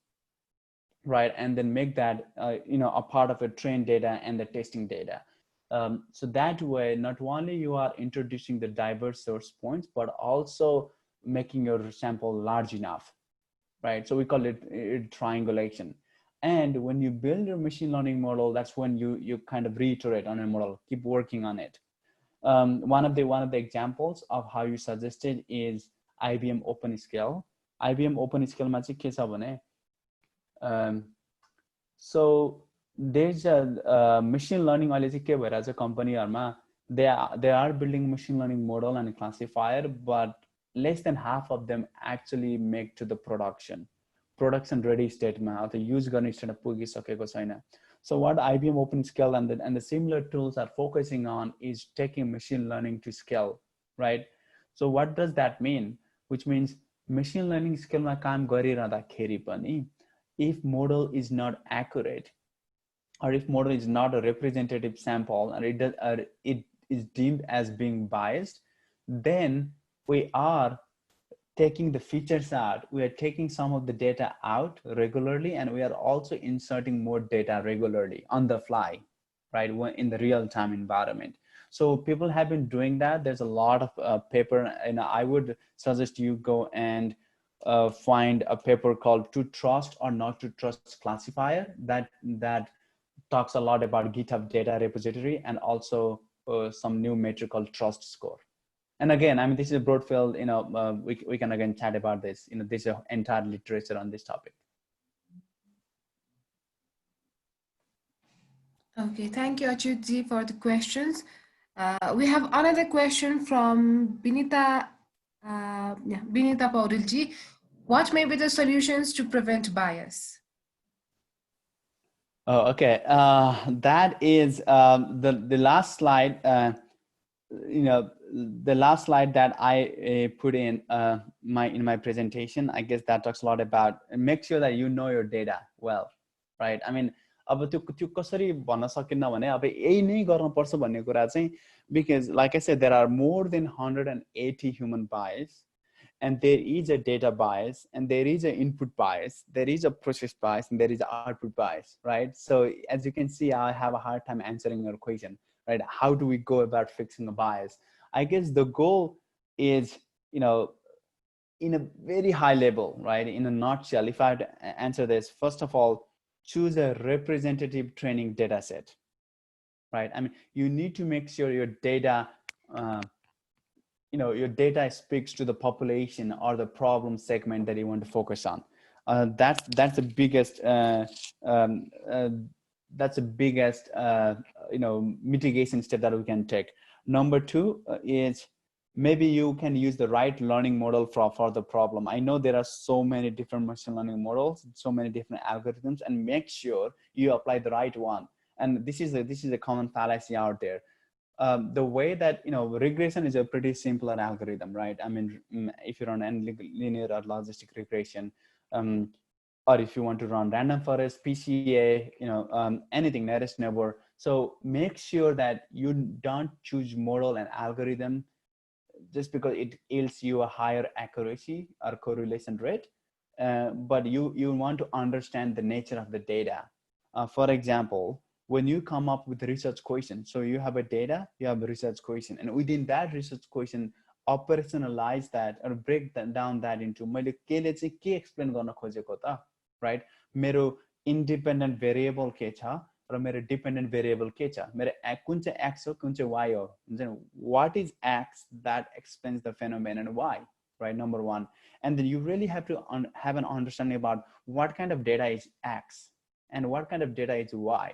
right? And then make that you know, a part of a trained data and the testing data. So that way, not only you are introducing the diverse source points, but also making your sample large enough, right? So we call it triangulation. And when you build your machine learning model, that's when you kind of reiterate on a model, keep working on it. One of the examples of how you suggested is IBM OpenScale. IBM OpenScale मा चाहिँ के छ भने so there's a machine learning अहिले चाहिँ के भइरहेछ कम्पनीहरुमा they are building machine learning model and classifier, but less than half of them actually make to the production ready state मा अथवा युज गर्ने स्टेटमा पुगिसकेको छैन. So what IBM OpenScale and the similar tools are focusing on is taking machine learning to scale, right? So what does that mean? Which means machine learning scale मा काम गरिरहँदाखेरि पनि if model is not accurate, or if model is not a representative sample, and it is deemed as being biased, then we are taking the features out, we are taking some of the data out regularly, and we are also inserting more data regularly on the fly, right, in the real-time environment. So people have been doing that. There's a lot of paper, and I would suggest you go and find a paper called To Trust or Not to Trust Classifier that talks a lot about GitHub data repository, and also some new metric called Trust Score. And again, I mean, this is a broad field, we can again chat about this. There's an entire literature on this topic. Okay, thank you, Achyutji, for the questions. We have another question from Binita Paudilji. What may be the solutions to prevent bias? Oh, okay. That is the last slide. The last slide that I put in my presentation, I guess that talks a lot about make sure that you know your data well, right? I mean, अब त्यो कसरी भन्न सकिन्न भने अब यही नै गर्नुपर्छ भन्ने कुरा चाहिँ, because like I said, there are more than 180 human bias, and there is a data bias, and there is an input bias, there is a process bias, and there is an output bias, right? So as you can see, I have a hard time answering your question, right? How do we go about fixing a bias? I guess the goal is, in a very high level, right? In a nutshell, if I had to answer this, first of all, choose a representative training data set, right? I mean, you need to make sure your data, your data speaks to the population or the problem segment that you want to focus on. That's the biggest mitigation step that we can take. Number two is maybe you can use the right learning model for the problem. I know there are so many different machine learning models, so many different algorithms, and make sure you apply the right one. And this is a common fallacy out there. The way that, regression is a pretty simpler algorithm, right? I mean, if you run linear or logistic regression, or if you want to run random forest, PCA, anything, nearest neighbor. So make sure that you don't choose model and algorithm just because it yields you a higher accuracy or correlation rate, but you want to understand the nature of the data. For example, when you come up with a research question, so you have a data, you have a research question, and within that research question, operationalize that or break down that into मैले केले चाहिँ के explain गर्न खोजेको त, right? मेरो independent variable के छ र मेरो dependent variable के छ, मेरो कुन चाहिँ x हो कुन चाहिँ y हो, what is x that explains the phenomenon and why, right? Number one. And then you really have to have an understanding about what kind of data is x and what kind of data is y.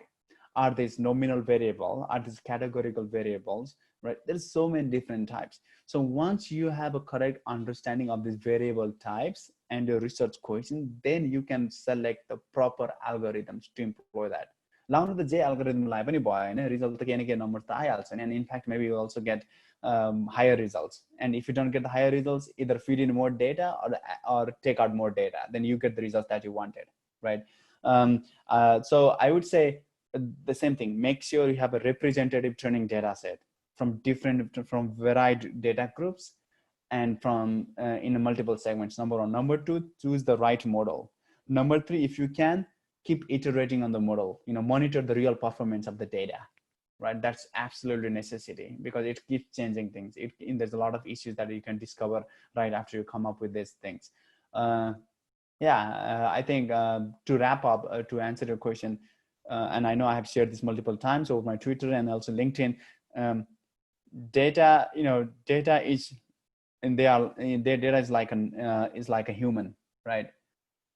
Are these nominal variable? Are these categorical variables, right? There's so many different types. So once you have a correct understanding of these variable types and your research question, then you can select the proper algorithms to employ that. Launu the J algorithm lai pani bhayo Hahn, result त के न के number त आइहाल्छ नि, and in fact maybe you also get higher results. And if you don't get the higher results, either feed in more data or take out more data, then you get the results that you wanted, right? So I would say the same thing. Make sure you have a representative training data set from varied data groups and from in multiple segments. Number one. Number two, choose the right model. Number three, if you can, keep iterating on the model. Monitor the real performance of the data, right? That's absolutely necessity because it keeps changing things. There's a lot of issues that you can discover right after you come up with these things. Yeah, I think to wrap up, to answer your question, and I know I have shared this multiple times over my Twitter and also LinkedIn. Data, data is, and their data is like a human, right?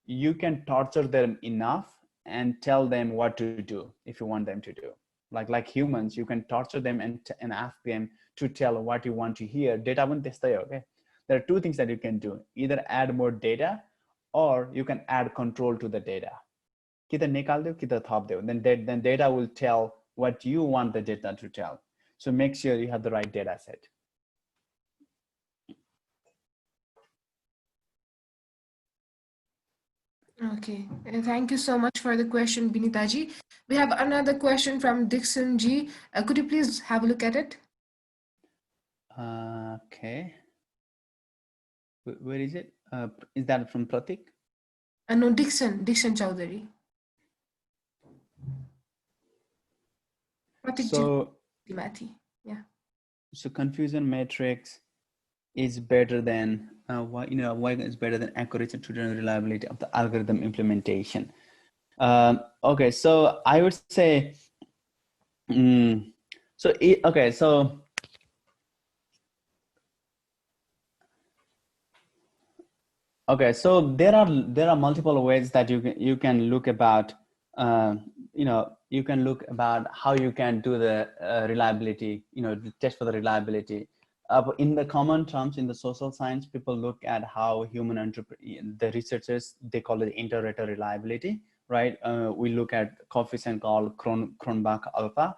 You can torture them enough and tell them what to do if you want them to do. Like humans, you can torture them and ask them to tell what you want to hear. Data won't stay, okay? There are two things that you can do: either add more data, or you can add control to the data. कि त निकाल्दियो कि त थप्दियो. Then data will tell what you want the data to tell. So make sure you have the right data set. Okay, thank you so much for the question, Binitaji. We have another question from Dixon G. Could you please have a look at it? Okay. Where is it? Is that from Pratik? No, Dixon Chowdhury. Pratik So, yeah. So confusion matrix is better than why is better than accuracy to the reliability of the algorithm implementation. Okay, so I would say, okay, so there are multiple ways that you can look about you can look about how you can do the reliability, the test for the reliability. In the common terms, in the social science, people look at how the researchers, they call it inter-rater reliability, right? We look at coefficient called Cronbach alpha.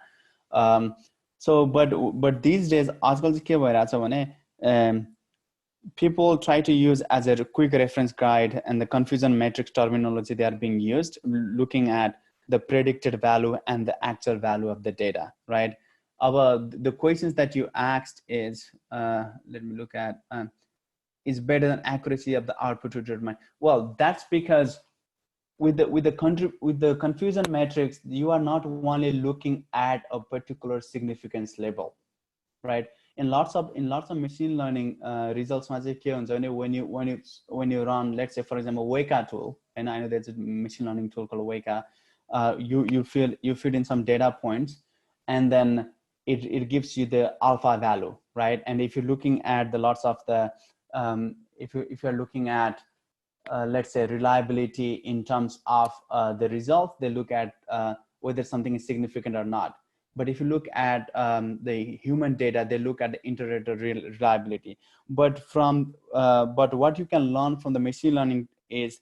But these days, आजकल चाहिँ के भइरहेछ भने people try to use as a quick reference guide, and the confusion matrix terminology they are being used, looking at the predicted value and the actual value of the data, right? The questions that you asked is, let me look at, is better than accuracy of the output to determine. Well, that's because with the confusion matrix, you are not only looking at a particular significance level, right? In lots of machine learning results, when you run, let's say for example, Weka tool, and I know there's a machine learning tool called Weka. You feed in some data points, and then it gives you the alpha value, right? And if you're looking at the lots of the if you're looking at let's say reliability in terms of the results, they look at whether something is significant or not. But if you look at the human data, they look at the inter-rater reliability. But what you can learn from the machine learning is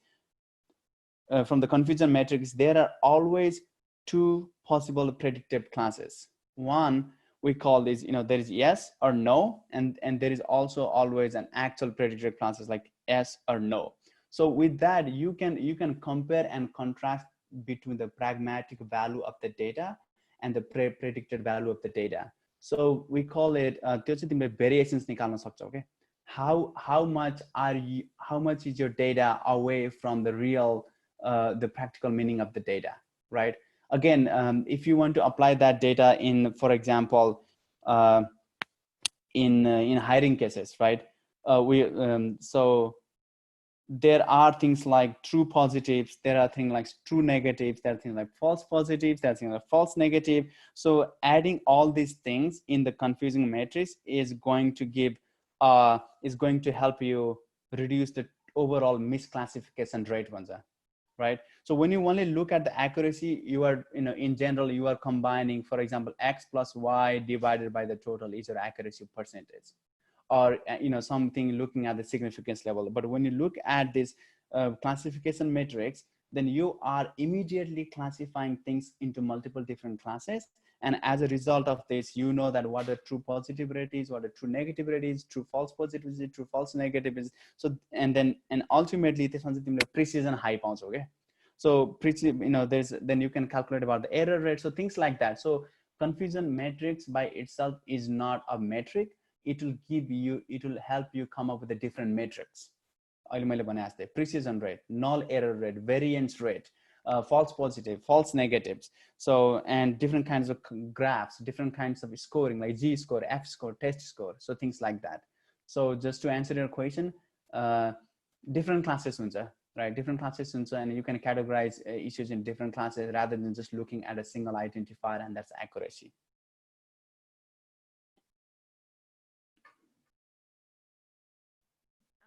from the confusion matrix, there are always two possible predictive classes. One, we call this, there is yes or no, and there is also always an actual predictive classes like yes or no. So with that, you can compare and contrast between the pragmatic value of the data and the predicted value of the data. So we call it variations nikalna sakcha, okay? How much is your data away from the real the practical meaning of the data, right? Again, if you want to apply that data in, for example, in hiring cases, right? So there are things like true positives, there are things like true negatives, there are things like false positives, there are things like false negative. So adding all these things in the confusing matrix is going to help you reduce the overall misclassification rate, right? So when you only look at the accuracy, you are, in general, you are combining, for example, x plus y divided by the total is your accuracy percentage, or something looking at the significance level. But when you look at this classification matrix, then you are immediately classifying things into multiple different classes. And as a result of this, you know that what a true positive rate is, what a true negative rate is, true false positive is, true false negative is. So and ultimately this is the precision high pounds, okay? So then you can calculate about the error rate, so things like that. So confusion matrix by itself is not a metric. It will help you come up with a different metrics. Precision rate, null error rate, variance rate, false positive, false negatives. So, and different kinds of graphs, different kinds of scoring like G score, F score, test score. So things like that. So just to answer your question, different classes, right? Different classes, and so and you can categorize issues in different classes rather than just looking at a single identifier, and that's accuracy.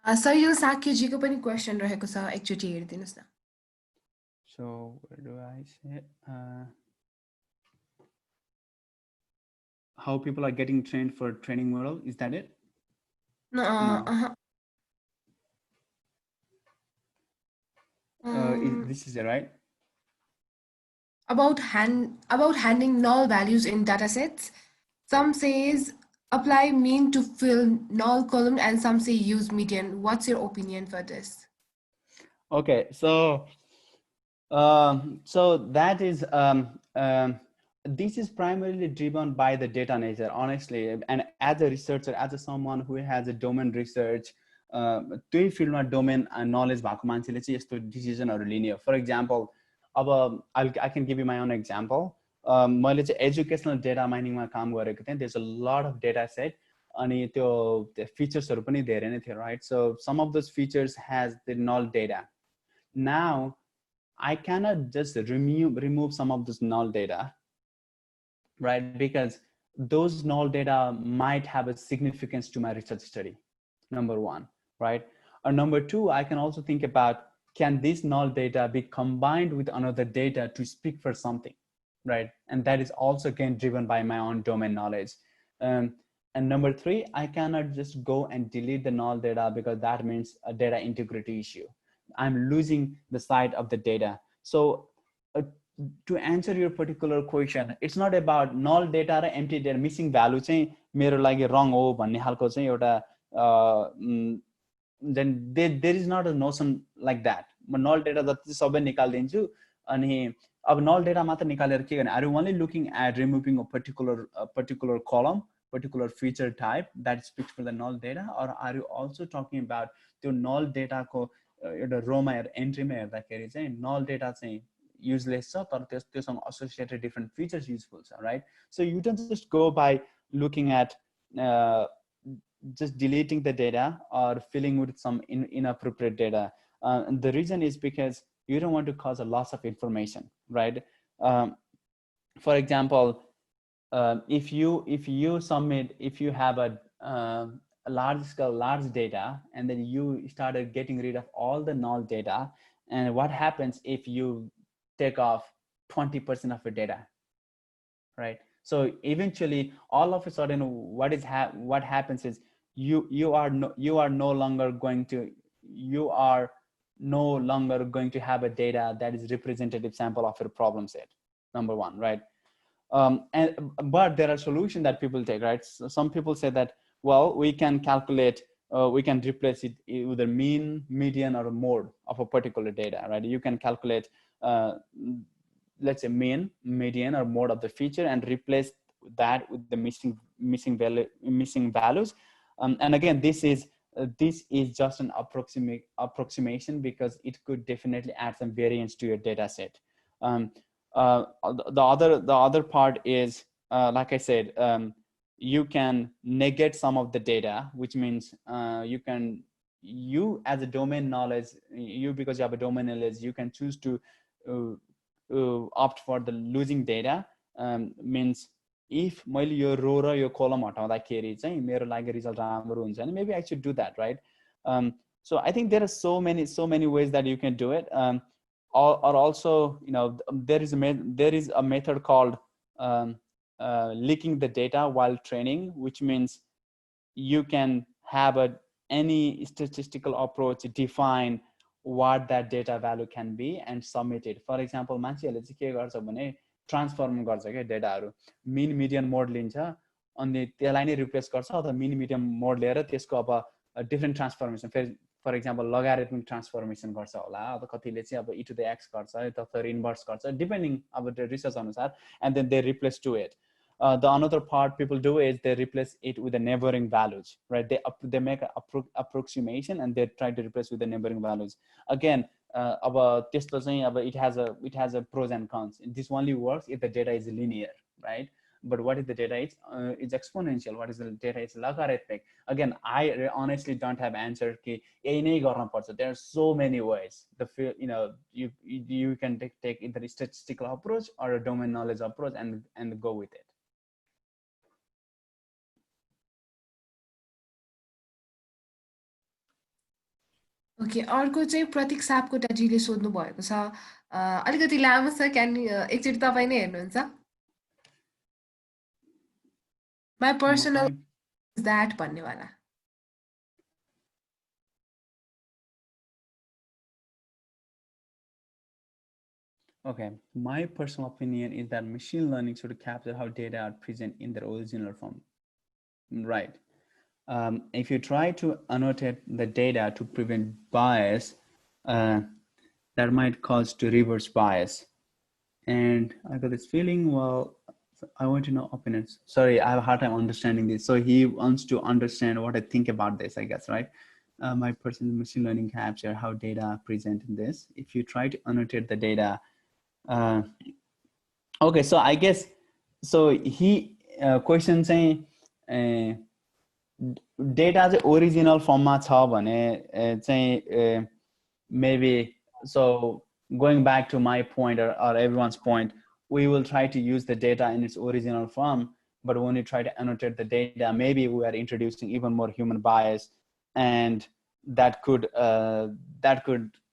सहिल साक्यजीको पनि question रहेको छ एकचोटि हेरिदिनुस् न. So where do I say how people are getting trained for training model? Is that it? No. This is it, right? About handling null values in datasets. Some says apply mean to fill null column, and some say use median. What's your opinion for this? Okay, so that is this is primarily driven by the data nature, honestly. And as a researcher, as someone who has a domain research, त्यही फिल्डमा domain knowledge भएको मान्छेले चाहिँ यस्तो डिसिजनहरू लिने हो. For example, अब I can give you my own example. मैले चाहिँ एजुकेसनल डेटा माइनिङमा काम गरेको थिएँ. There is a lot of data set, अनि त्यो फिचर्सहरू पनि धेरै नै थियो, right? So some of those features has the null data. Now I cannot just remove some of this null data, right? Because those null data might have a significance to my research study, number one, right? Or number two, I can also think about, can this null data be combined with another data to speak for something, right? And that is also again driven by my own domain knowledge. And number three, I cannot just go and delete the null data, because that means a data integrity issue. I'm losing the sight of the data. So to answer your particular question, it's not about null data or empty data. Missing value चाहिँ मेरो लागि wrong हो भन्ने खालको चाहिँ एउटा then there is not a notion like that. म null data जति सबै निकाल्दिन्छु, अनि अब null data मात्र निकालेर के गर्ने? Are you only looking at removing a particular column, particular feature type that speaks for the null data, or are you also talking about त्यो null data को एउटा रोमा एन्ट्रीमा हेर्दाखेरि चाहिँ null data चाहिँ useless छ, तर त्योसँग associated different features useful छ, right? So you don't just go by looking at just deleting the data or filling with some inappropriate data. And the reason is because you don't want to cause a loss of information, right? For example, if you have a large data, and then you started getting rid of all the null data, and what happens if you take off 20% of your data, right? So eventually, all of a sudden, what happens is you are no longer going to have a data that is representative sample of your problem set, number one, right? But there are solutions that people take, right? So some people say that, well, we can calculate, we can replace it with a mean, median, or a mode of a particular data, right? You can calculate, let's say, mean, median, or mode of the feature, and replace that with the missing values. And again, this is just an approximation, because it could definitely add some variance to your data set. The other part is, like I said, you can negate some of the data, which means you as a domain knowledge, because you have a domain knowledge, you can choose to opt for the losing data. Means if मैले यो रो र यो कलम हटाउँदाखेरि चाहिँ मेरो लागि result राम्रो हुन्छ नि, maybe I should do that, right? So I think there are so many ways that you can do it. Or also, there is a method called leaking the data while training, which means you can have any statistical approach define what that data value can be and submit it. For example, मान्छेहरूले चाहिँ के गर्छ भने transform गर्छ के डेटाहरू, मिन median mode लिन्छ, अनि त्यसलाई नै रिप्लेस गर्छ, अथवा मिन मिडियन मोड लिएर त्यसको अब different transformation, for example logarithmic transformation गर्छ होला, अब कतिले चाहिँ अब e to the x गर्छ, अथवा इन्भर्स गर्छ, डिपेन्डिङ अब the research अनुसार, and then they replace to it. The another part people do is they replace it with the neighboring values, right? They make an approximation and they try to replace with the neighboring values. Again, it has a pros and cons. This only works if the data is linear, right? but what is the data? It's exponential. What is the data? It's logarithmic. Again, I honestly don't have answer. There are so many ways. You can take either a statistical approach or a domain knowledge approach and go with it. Okay, अर्को चाहिँ प्रतीक सापकोटाजीले सोध्नु भएको छ, अलिकति लामो छ, एकचोटि तपाईँ नै हेर्नुहुन्छ? माई पर्सनल इज द्याट भन्नेवाला। Okay, my personal opinion is that machine learning should capture how data are present in their original form. Right. If you try to annotate the data to prevent bias, that might cause to reverse bias. And I got this feeling, well, I want to know opinions. Sorry, I have a hard time understanding this. So he wants to understand what I think about this, I guess, right? My personal machine learning capture how data are present in this. If you try to annotate the data, okay, so I guess, so he question saying, data the original format छ भने चाहिँ maybe, so going back to my point or everyone's point, we will try to use the data in its original form, but when you try to annotate the data, maybe we are introducing even more human bias, and that could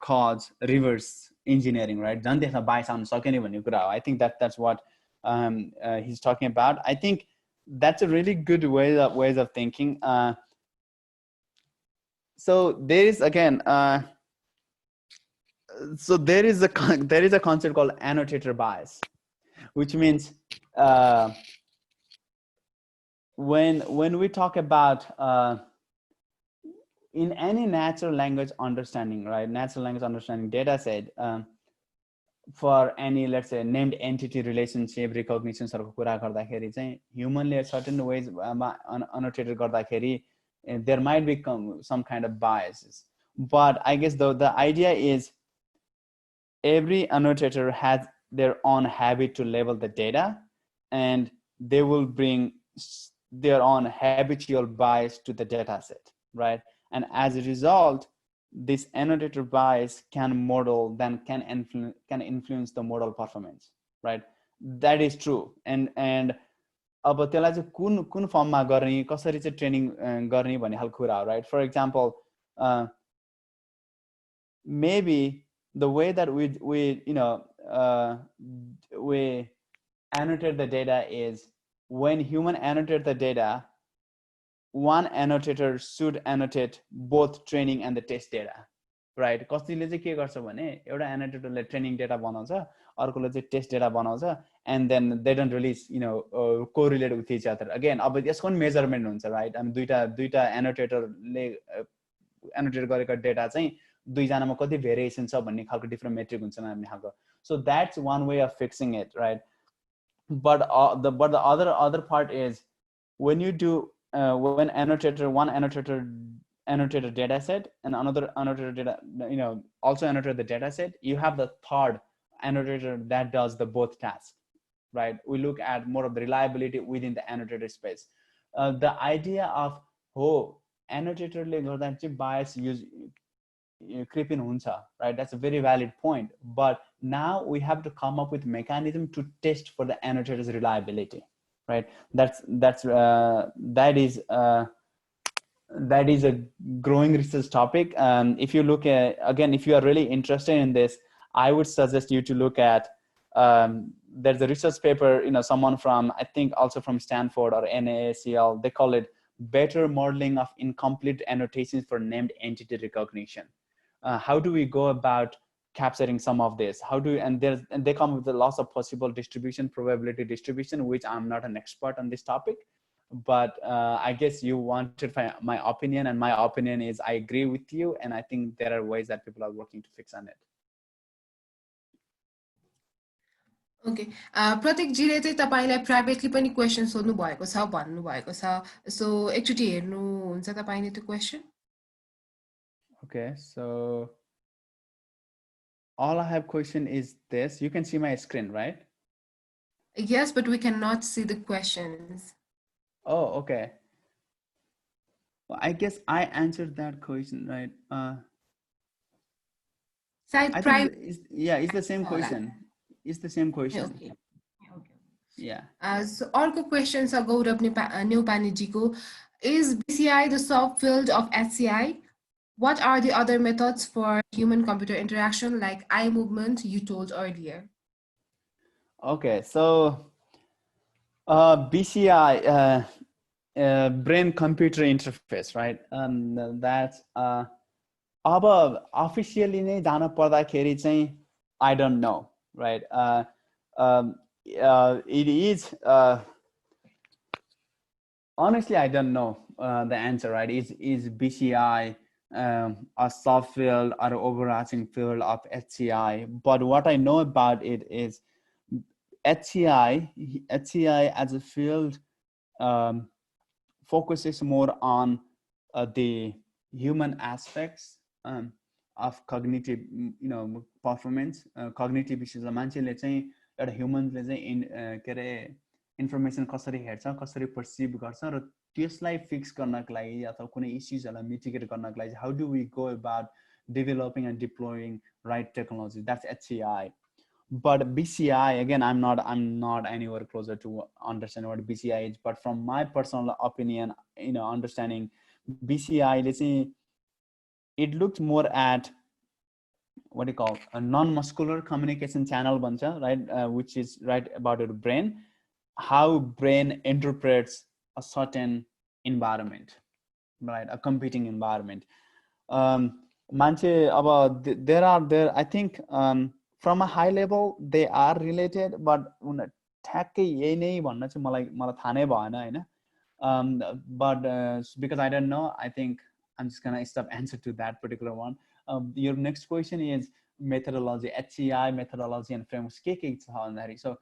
cause reverse engineering, right? Bias I think that's what he's talking about. I think that's a really good ways of thinking. So there is again, so there is a concept called annotator bias, which means when we talk about in any natural language understanding, right? Natural language understanding data set, for any, let's say, named entity relationship recognition humanly certain ways annotated there might be some kind of biases, but I guess the idea is every annotator has their own habit to label the data, and they will bring their own habitual bias to the data set, right? And as a result, this annotator bias can influence the model performance, right? That is true. And अब त्यसलाई चाहिँ कुन फर्ममा गर्ने, कसरी चाहिँ training गर्ने भन्ने खालको कुरा हो, right? For example, maybe the way that we annotate the data is when human annotate the data, one annotator should annotate both training and the test data, right? कसैले चाहिँ के गर्छ भने एउटा annotatorले training data बनाउँछ, अर्कोले चाहिँ test data बनाउँछ, and then they don't release, correlate with each other. Again, अब यसको measurement हुन्छ, right? अनि दुईटा annotatorले annotate गरेको data चाहिँ दुईजनामा कति variation छ भन्ने खालको different metric हुन्छ भन्ने खालको. So that's one way of fixing it, right? But the other part is when you do when one annotator annotate a data set and another annotator data, also annotate the data set, you have the third annotator that does the both tasks, right? We look at more of the reliability within the annotator space. The idea of annotatorले गर्दा चाहिँ bias creeping huncha, right? That's a very valid point. But now we have to come up with mechanism to test for the annotator's reliability, right? That is a growing research topic. If you look at, again, if you are really interested in this, I would suggest you to look at, there's a research paper, someone from, I think also from Stanford or NAACL, they call it Better Modeling of Incomplete Annotations for Named Entity Recognition. How do we go about capturing some of this? And they come with a lots of possible distribution, probability distribution, which I'm not an expert on this topic, but I guess you wanted my opinion, and my opinion is I agree with you, and I think there are ways that people are working to fix on it. Okay, प्रतीकजीले चाहिँ तपाईलाई privately पनि question सोध्नु भएको छ भन्नु भएको छ, सो एकचोटि हेर्नुहुन्छ तपाईले त्यो question? Okay, so all I have question is this. You can see my screen, right? Yes, but we cannot see the questions. Oh, okay. Well, I guess I answered that question, right? Side I think private. it's the same question. It's the same question. Okay. Okay. Yeah. So अर्को question छ गौरव न्यौपानेजीको. Is BCI the subfield of HCI? What are the other methods for human-computer interaction like eye movement you told earlier? Okay, so BCI, brain-computer interface, right? That's अब officially नै जान पर्दाखेरि चाहिँ I don't know, right? It is honestly I don't know the answer, right? Is BCI a subfield or overarching field of HCI? But what I know about it is HCI as a field focuses more on the human aspects of cognitive, performance. Cognitive विषयमा मान्छेले चाहिँ एउटा ह्युमनले चाहिँ के अरे information कसरी हेर्छ, कसरी पर्सिभ गर्छ र त्यसलाई फिक्स गर्नको लागि अथवा कुनै इस्युजहरूलाई मिटिगेट गर्नको लागि how do we go about developing and deploying right technology, that's HCI. But BCI, again, I'm not anywhere closer to understand what BCI is, but from my personal opinion, understanding BCI, let's say it looks more at what do you call a non-muscular communication channel buncha, right? Which is right about your brain, how brain interprets a certain environment, right? A competing environment. Manche about there I think from a high level they are related, but ठ्याक्कै यही नै भन्न चाहिँ मलाई थाहा नै भएन हैन. But because I don't know, I think I'm just gonna stop answer to that particular one. Your next question is methodology, HCI methodology and frameworks के छ भन्दाखेरि. So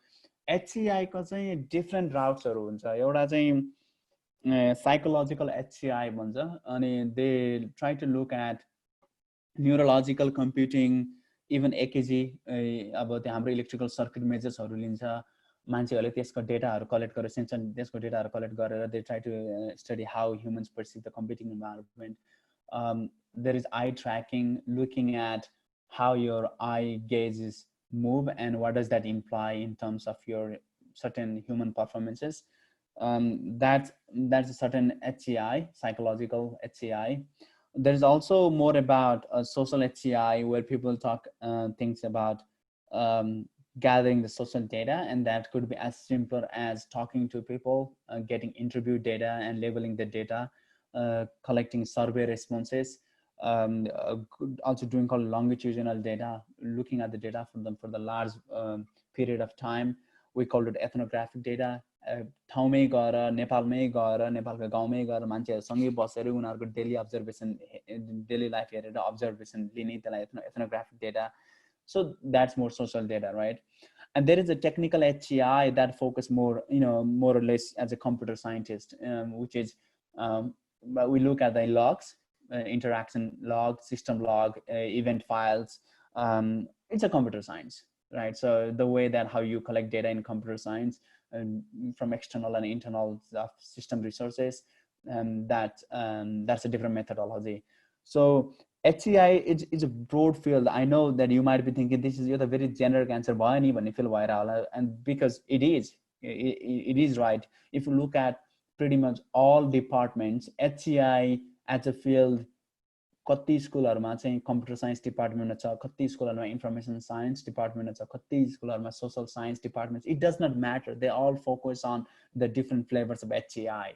HCI को चाहिँ different routes हरु हुन्छ. एउटा चाहिँ psychological HCI भन्छ अनि they try to look at neurological computing, even EKG, अब त्यो हाम्रो इलेक्ट्रिकल सर्किट मेजर्सहरु लिन्छ, मान्छेहरुले त्यसको डेटाहरु कलेक्ट गरेर सेन्सर त्यसको डेटाहरु कलेक्ट गरेर they try to study how humans perceive the computing environment. There is eye tracking, looking at how your eye gazes move and what does that imply in terms of your certain human performances. That's a certain HCI, psychological HCI. There's also more about social HCI, where people talk things about gathering the social data, and that could be as simple as talking to people, getting interview data and labeling the data, collecting survey responses, also doing called longitudinal data, looking at the data for the large period of time. We called it ethnographic data. ठाउँमै गएर नेपालमै गएर नेपालको गाउँमै गएर मान्छेहरुसँगै बसेर उनीहरुको daily observation, daily life हेरेर observation लिने, त्यसलाई ethnographic data. So that's more social data, right? And there is a technical HCI that focus more, more or less as a computer scientist, which is we look at the logs, interaction log, system log, event files. It's a computer science, right? So the way that how you collect data in computer science from external and internal system resources, that's a different methodology. So HCI is a broad field. I know that you might be thinking this is a very generic answer, and because it is right. If you look at pretty much all departments, HCI as a field, कति स्कुलहरुमा चाहिँ computer science department छ, कति स्कुलहरुमा information signs department छ, कति स्कुलहरुमा social science department. It does not matter. They all focus on the different flavors of HCI,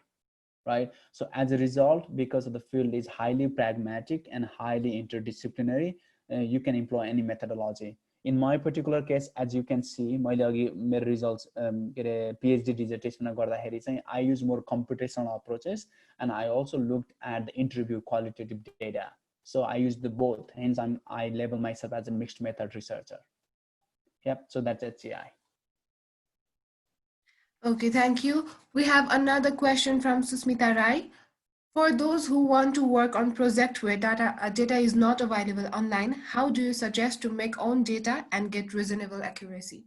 right? So as a result, because of the field is highly pragmatic and highly interdisciplinary, you can employ any methodology. In my particular case, as you can see, my results, PhD dissertation, I use more computational approaches, and I also looked at the interview qualitative data. So I use the both, hence I label myself as a mixed method researcher. Yep, so that's HCI. Okay, thank you. We have another question from Susmita Rai. For those who want to work on project where data is not available online, how do you suggest to make own data and get reasonable accuracy?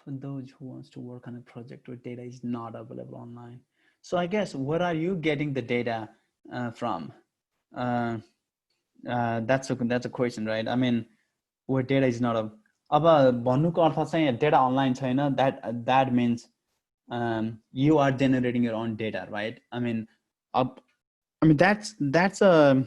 for those who wants to work on a project where data is not available online. So I guess, where are you getting the data from? That's a question, right? I mean, where data is not available. अब भन्नुको अर्थ चाहिँ data online छैन, that means you are generating your own data, right? I mean, that's a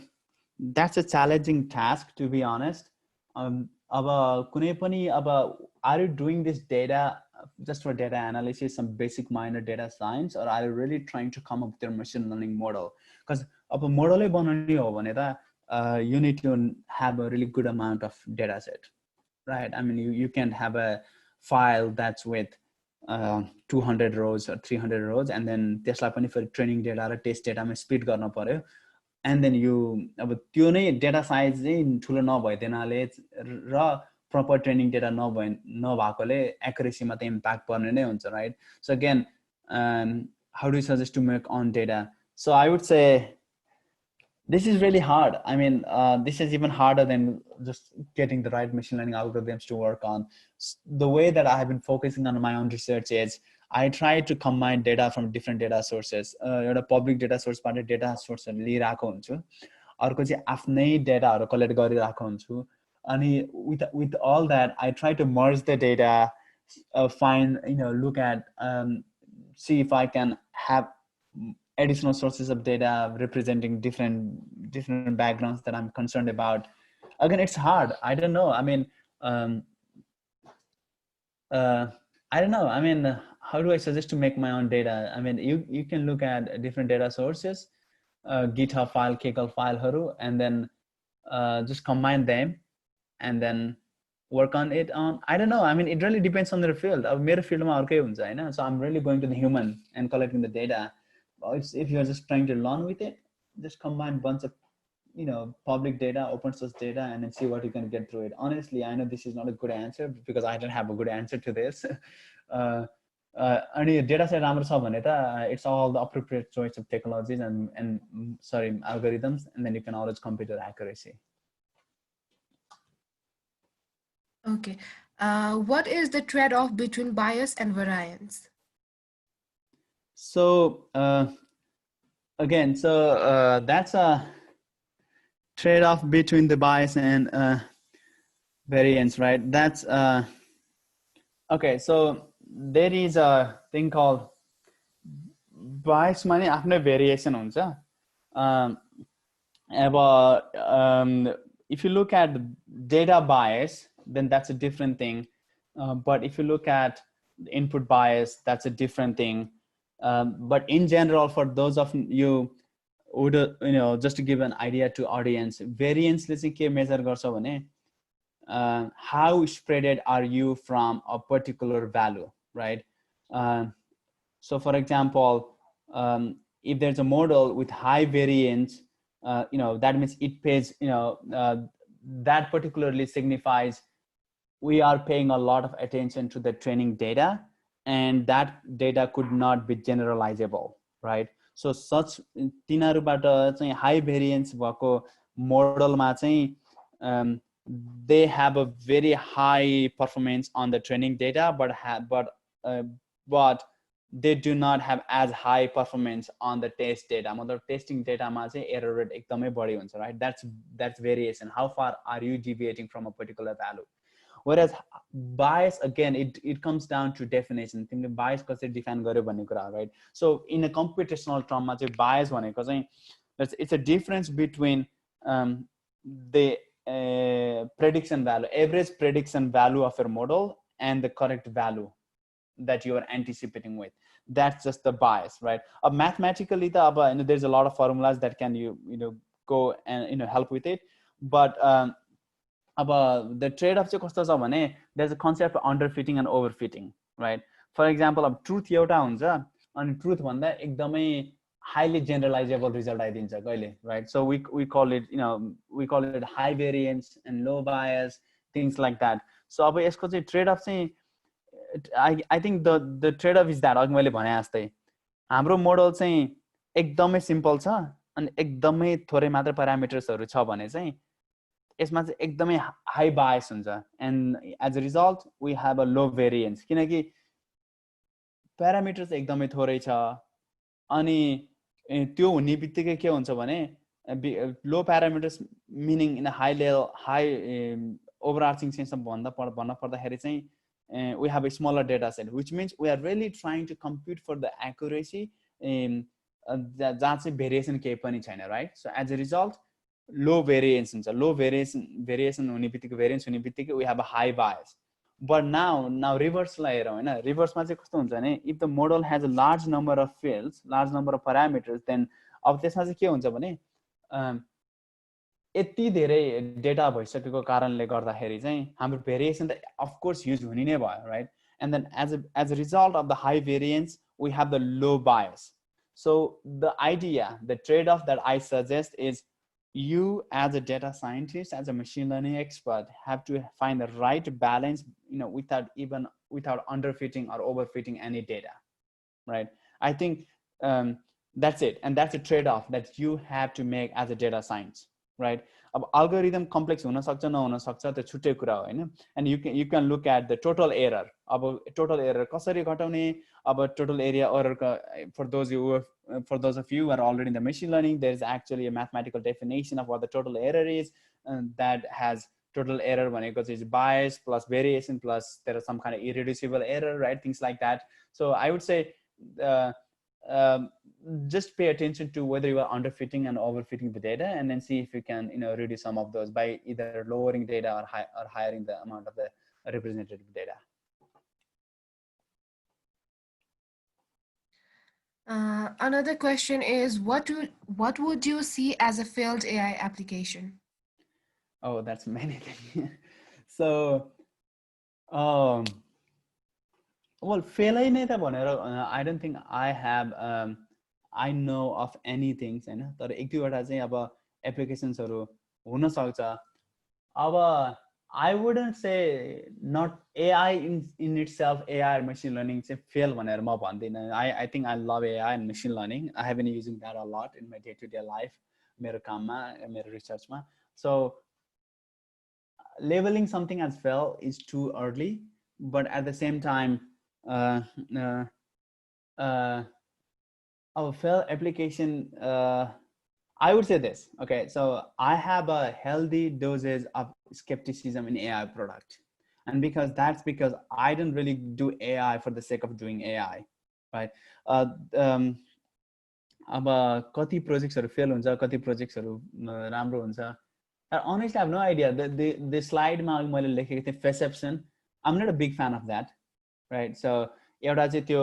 challenging task, to be honest. अब कुनै पनि अब, are you doing this data just for data analysis, some basic minor data science, or are you really trying to come up with your machine learning model? Because अब मोडलै बनाउने हो भने त you need to have a really good amount of data set, right? I mean, you can have a file that's with 200 rows or 300 rows, and then त्यसलाई पनि for training data raw test data मा split गर्न पर्यो, and then you अब त्यो नै data size चाहिँ ठुलो नभइदिनाले र proper training data नभएकोले accuracy मा त impact पर्ने नै हुन्छ, right? So again, how do you suggest to make on data? So I would say this is really hard. I mean, this is even harder than just getting the right machine learning algorithms to work on. The way that I have been focusing on my own research is I try to combine data from different data sources. एउटा public data source बाट data source लिइराको हुन्छु, अर्को चाहिँ आफ्नै data collect गरिराको हुन्छु, अनि with all that I try to merge the data, find, look at, see if I can have additional sources of data representing different backgrounds that I'm concerned about. Again, it's hard. I don't know. I mean, I don't know. I mean, how do I suggest to make my own data? I mean, you can look at different data sources, GitHub file, Kaggle file, and then just combine them and then work on it on, I don't know. I mean, it really depends on their field. मेरो फिल्डमा अर्कै हुन्छ हैन, so I'm really going to the human and collecting the data. If you're just trying to learn with it, just combine a bunch of public data, open source data, and then see what you can get through it. Honestly, I know this is not a good answer because I don't have a good answer to this. Any data set राम्रो छ भने त it's all the appropriate choice of technologies and algorithms, and then you can always compute your accuracy. Okay. What is the trade-off between bias and variance? So again, that's a trade-off between the bias and variance, right? That's okay. So there is a thing called bias माने आफ्नै variation हुन्छ. If you look at data bias, then that's a different thing. But if you look at the input bias, that's a different thing. But in general, for those of you who do, just to give an idea to audience, variance ले चाहिँ के measure गर्छ भने how spreaded are you from a particular value, right? So for example, if there's a model with high variance, that means it pays, that particularly signifies we are paying a lot of attention to the training data, and that data could not be generalizable, right? So such तिनीहरुबाट चाहिँ high variance भएको मोडलमा चाहिँ they have a very high performance on the training data, but they do not have as high performance on the test data. मतलब testing data मा चाहिँ error rate एकदमै बढी हुन्छ, right? That's variation. How far are you deviating from a particular value? Whereas bias, again, it comes down to definition. तिमीले bias कसरी define गर्यो भन्ने कुरा, right? So in a computational term मा चाहिँ bias भनेको चाहिँ it's a difference between the prediction value, average prediction value of your model and the correct value that you are anticipating with. That's just the bias, right? Mathematically, there's a lot of formulas that can go and help with it, but the trade-off चाहिँ कस्तो छ भने there's a concept of underfitting and overfitting, right? For example, truth एउटा हुन्छ अनि truth भन्दा एकदमै highly generalizable result आइदिन्छ कहिले, right? So we call it we call it high variance and low bias, things like that. So अब यसको चाहिँ trade-off चाहिँ I think the trade-off is that अघि मैले भने जस्तै हाम्रो मोडल चाहिँ एकदमै सिम्पल छ अनि एकदमै थोरै मात्र प्यारामिटर्सहरु छ भने चाहिँ यसमा चाहिँ एकदमै हाई बायस हुन्छ and as a result we have a low variance किनकि प्यारामिटर चाहिँ एकदमै थोरै छ अनि त्यो हुने बित्तिकै के हुन्छ भने low parameters meaning in high level high overarching सेन्समा भन्न पर्दाखेरि चाहिँ we have a smaller data set which means we are really trying to compute for the accuracy जहाँ चाहिँ भेरिएसन केही पनि छैन right so as a result low variance हुन्छ लो भेरिएसन हुने बित्तिकै भेरिएन्स हुने बित्तिकै we have a high bias but now रिभर्सलाई हेरौँ होइन रिभर्समा चाहिँ कस्तो हुन्छ भने if the model has a large number of fields large number of parameters then अब त्यसमा चाहिँ के हुन्छ भने यति धेरै डेटा भइसकेको कारणले गर्दाखेरि चाहिँ हाम्रो भेरिएसन त अफकोर्स युज हुने नै भयो right and then as a result of the high variance we have the low bias so the idea the trade-off that I suggest is you as a data scientist as a machine learning expert have to find the right balance without underfitting or overfitting any data right I think that's it and that's a trade-off that you have to make as a data science right अब algorithm complex हुन सक्छ नहुन सक्छ त्यो छुट्टै कुरा हो हैन and you can look at the total error अब total error कसरी घटाउने अब total area error for those of you who are already in the machine learning there is actually a mathematical definition of what the total error is that has total error भनेको चाहिँ is bias plus variation plus there is some kind of irreducible error right things like that so I would say just pay attention to whether you are underfitting and overfitting the data and then see if you can reduce some of those by either lowering data or hiring the amount of the representative data. Another question is what would you see as a failed AI application? Oh, that's many things. So well fail नै त भनेर I don't think I know of anything हैन तर एक दुईवटा चाहिँ अब एप्लिकेसन्सहरु हुन सक्छ अब I wouldn't say not AI in itself AI or machine learning चाहिँ fail भनेर म भन्दिन I think I love AI and machine learning I have been using that a lot in my day-to-day life मेरो काममा मेरो रिसर्चमा so labeling something as fail is too early but at the same time our fail application I would say this okay so I have a healthy dosage of skepticism in AI product and that's because I don't really do AI for the sake of doing AI right अब कति प्रोजेक्ट्सहरु fail हुन्छ कति प्रोजेक्ट्सहरु राम्रो हुन्छ honestly I have no idea the slide मा मैले लेखेको थिएँ perception I'm not a big fan of that right so एउटा चाहिँ त्यो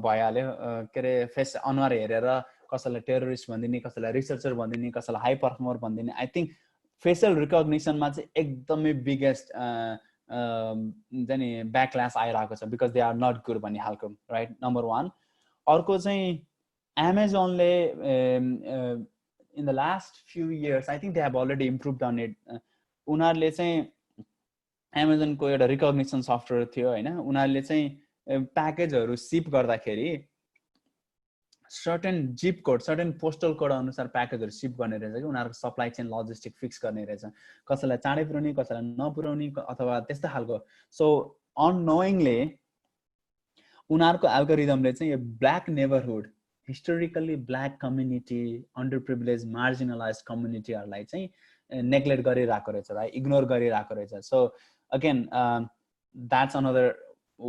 भइहाल्यो के रे फेस अनुहार हेरेर कसैलाई टेररिस्ट भनिदिने कसैलाई रिसर्चर भनिदिने कसैलाई हाई पर्फर्मर भनिदिने आई थिंक फेसियल रिकग्निसनमा चाहिँ एकदमै बिगेस्ट जानि ब्याकल्यास आइरहेको छ because they are not good भन्ने हालको राइट नम्बर 1 अर्को चाहिँ Amazonले in the last few years I think they have already improved on it उनीहरुले चाहिँ Amazonको एउटा रिकग्निसन सफ्टवेयर थियो हैन उनीहरुले चाहिँ प्याकेजहरु शिप गर्दाखेरि certain zip code certain postal code अनुसार प्याकेजहरु शिप गर्ने रहेछ कि उनीहरुको सप्लाई चेन लजिस्टिक फिक्स गर्ने रहेछ कसैलाई चाँडै पुर्याउने कसैलाई नपुर्याउने अथवा त्यस्तो खालको सो अननोइङली उनीहरुको एल्गोरिदमले चाहिँ यो black neighbourhood historically black community under privilege marginalised कम्युनिटीहरुलाई चाहिँ नेग्लेक्ट गरिरहेको रहेछ राइट इग्नोर गरिरहेको रहेछ so again that's another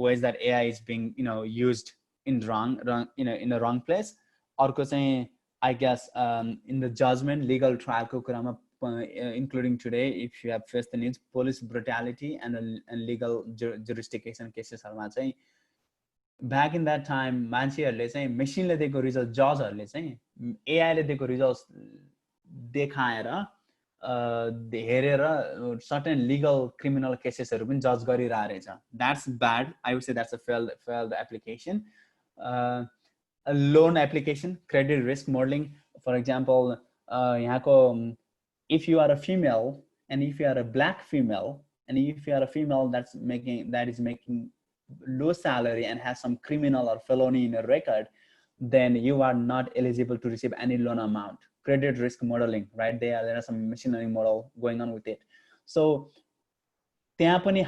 ways that AI is being used in in a wrong place अर्को चाहिँ I guess in the judgment legal trial को कुरामा including today if you have faced the needs police brutality and legal jurisdiction cases हरुमा चाहिँ back in that time मान्छेहरुले चाहिँ मेसिनले दिएको result जजहरुले चाहिँ AI ले दिएको रिजल्ट्स देखाएर हेरेर certain legal criminal cases हरु पनि जज गरिरा रहेछ that's bad I would say that's a failed application a loan application credit risk modeling for example यहाँको if you are a female and if you are a black female and if you are a female that is making low salary and has some criminal or felony in a record then you are not eligible to receive any loan amount credit risk modeling right there are some machine learning model going on with it So त्यहाँ पनि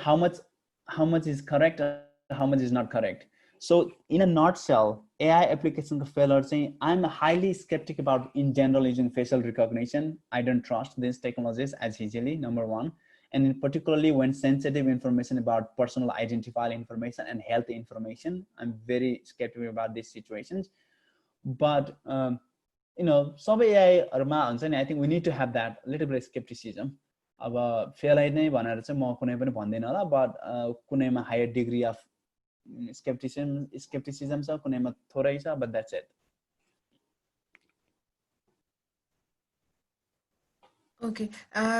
how much is correct or how much is not correct. So in a nutshell, AI application ko failure चाहिँ I'm highly skeptic about in general using facial recognition. I don't trust these technologies as easily, number one. And in particularly when sensitive information about personal identifiable information and health information, I'm very skeptical about these situations. But you know, सबै AI-हरुमा हुन्छ नि, I think we need to have that little bit of skepticism. अब फेलाइ नै भनेर चाहिँ म कुनै पनि भन्दैन होला, but कुनैमा higher degree of skepticism छ, कुनैमा थोरै छ, but that's it. Okay,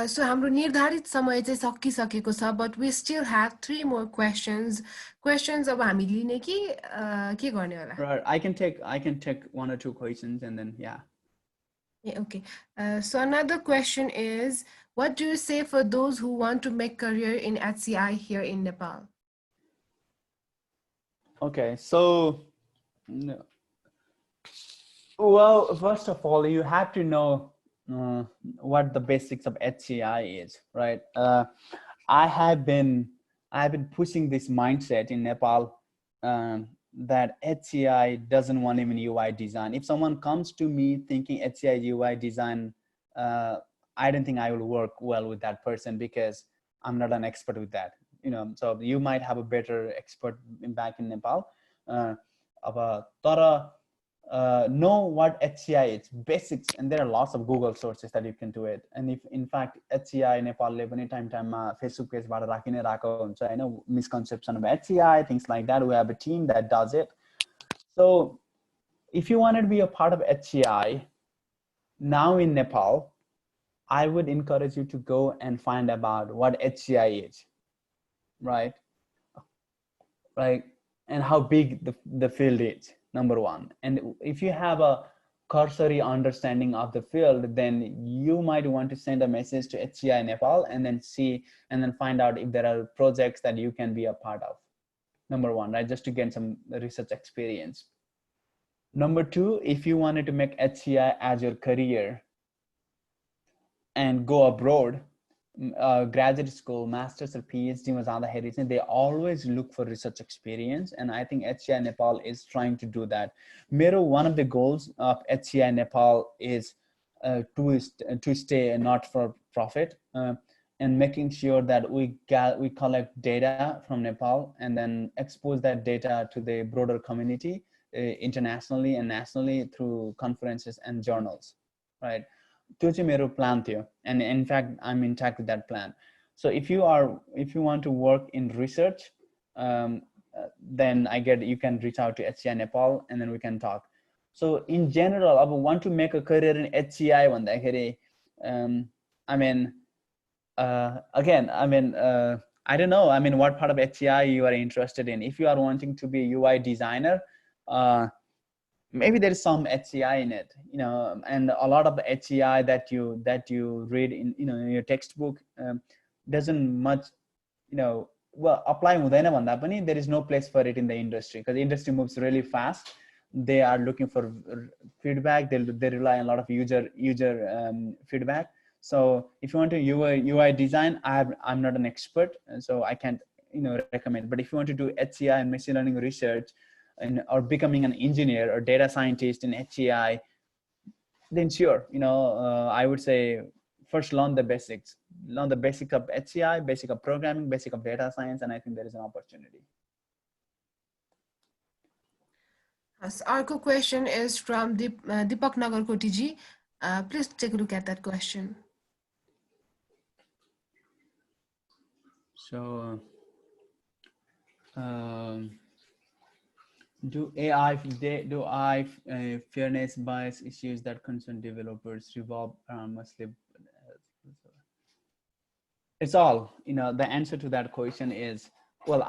so हाम्रो निर्धारित समय चाहिँ सकिसकेको छ, but we still have 3 more questions. Questions अब हामी लिने कि के गर्ने होला? Right, I can take 1 or 2 questions and then yeah. Yeah, okay. So another question is, what do you say for those who want to make career in HCI here in Nepal? Okay, so well, first of all, you have to know what the basics of HCI is, right? I have been pushing this mindset in Nepal that HCI doesn't want even UI design. If someone comes to me thinking HCI UI design, I don't think I will work well with that person because I'm not an expert with that. You know, so you might have a better expert back in Nepal. Know what HCI is, basics, and there are lots of Google sources that you can do it. And if in fact HCI Nepal le pani time ma Facebook page bata rakine rako huncha, I know misconception of HCI, things like that. We have a team that does it. So if you want to be a part of HCI now in Nepal, I would encourage you to go and find about what HCI is, right? And how big the field is, number one. And if you have a cursory understanding of the field, then you might want to send a message to HCI Nepal and then see, and then find out if there are projects that you can be a part of, number one, right? Just to get some research experience. Number two, if you wanted to make HCI as your career and go abroad, graduate school, master's or PhD, they always look for research experience, and I think HCI Nepal is trying to do that. One of the goals of HCI Nepal is to stay a not-for-profit and making sure that we collect data from Nepal and then expose that data to the broader community internationally and nationally through conferences and journals, right? त्यो चाहिँ मेरो plan थियो, and in fact I'm intact with that plan. So if you want to work in research, then you can reach out to HCI Nepal and then we can talk. So in general, I want to make a career in HCI भन्दाखेरि I mean again, I mean I don't know, I mean what part of HCI you are interested in. If you are wanting to be a UI designer, maybe there is some HCI in it, you know, and a lot of the HCI that you read in, you know, in your textbook doesn't much, you know, well, apply huँदैन भन्दा पनि there is no place for it in the industry because the industry moves really fast. They are looking for feedback. They rely on a lot of user feedback. So if you want to UI design, I'm not an expert, so I can't, you know, recommend. But if you want to do HCI and machine learning research, or becoming an engineer or data scientist in HCI, then sure, you know, I would say first learn the basics of HCI, basic of programming, basic of data science, and I think there is an opportunity. Our question is from Deepak Nagarkoti ji. Please take a look at that question. So do AI fairness bias issues that concern developers revolve around mostly? It's all, you know, the answer to that question is, well,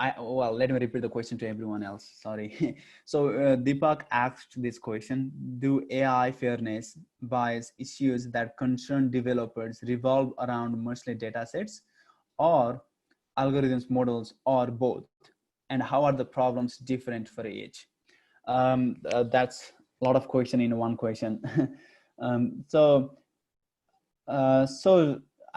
let me repeat the question to everyone else, sorry. So Deepak asked this question: do AI fairness bias issues that concern developers revolve around mostly data sets or algorithms, models, or both? And how are the problems different for each? That's a lot of question in one question. So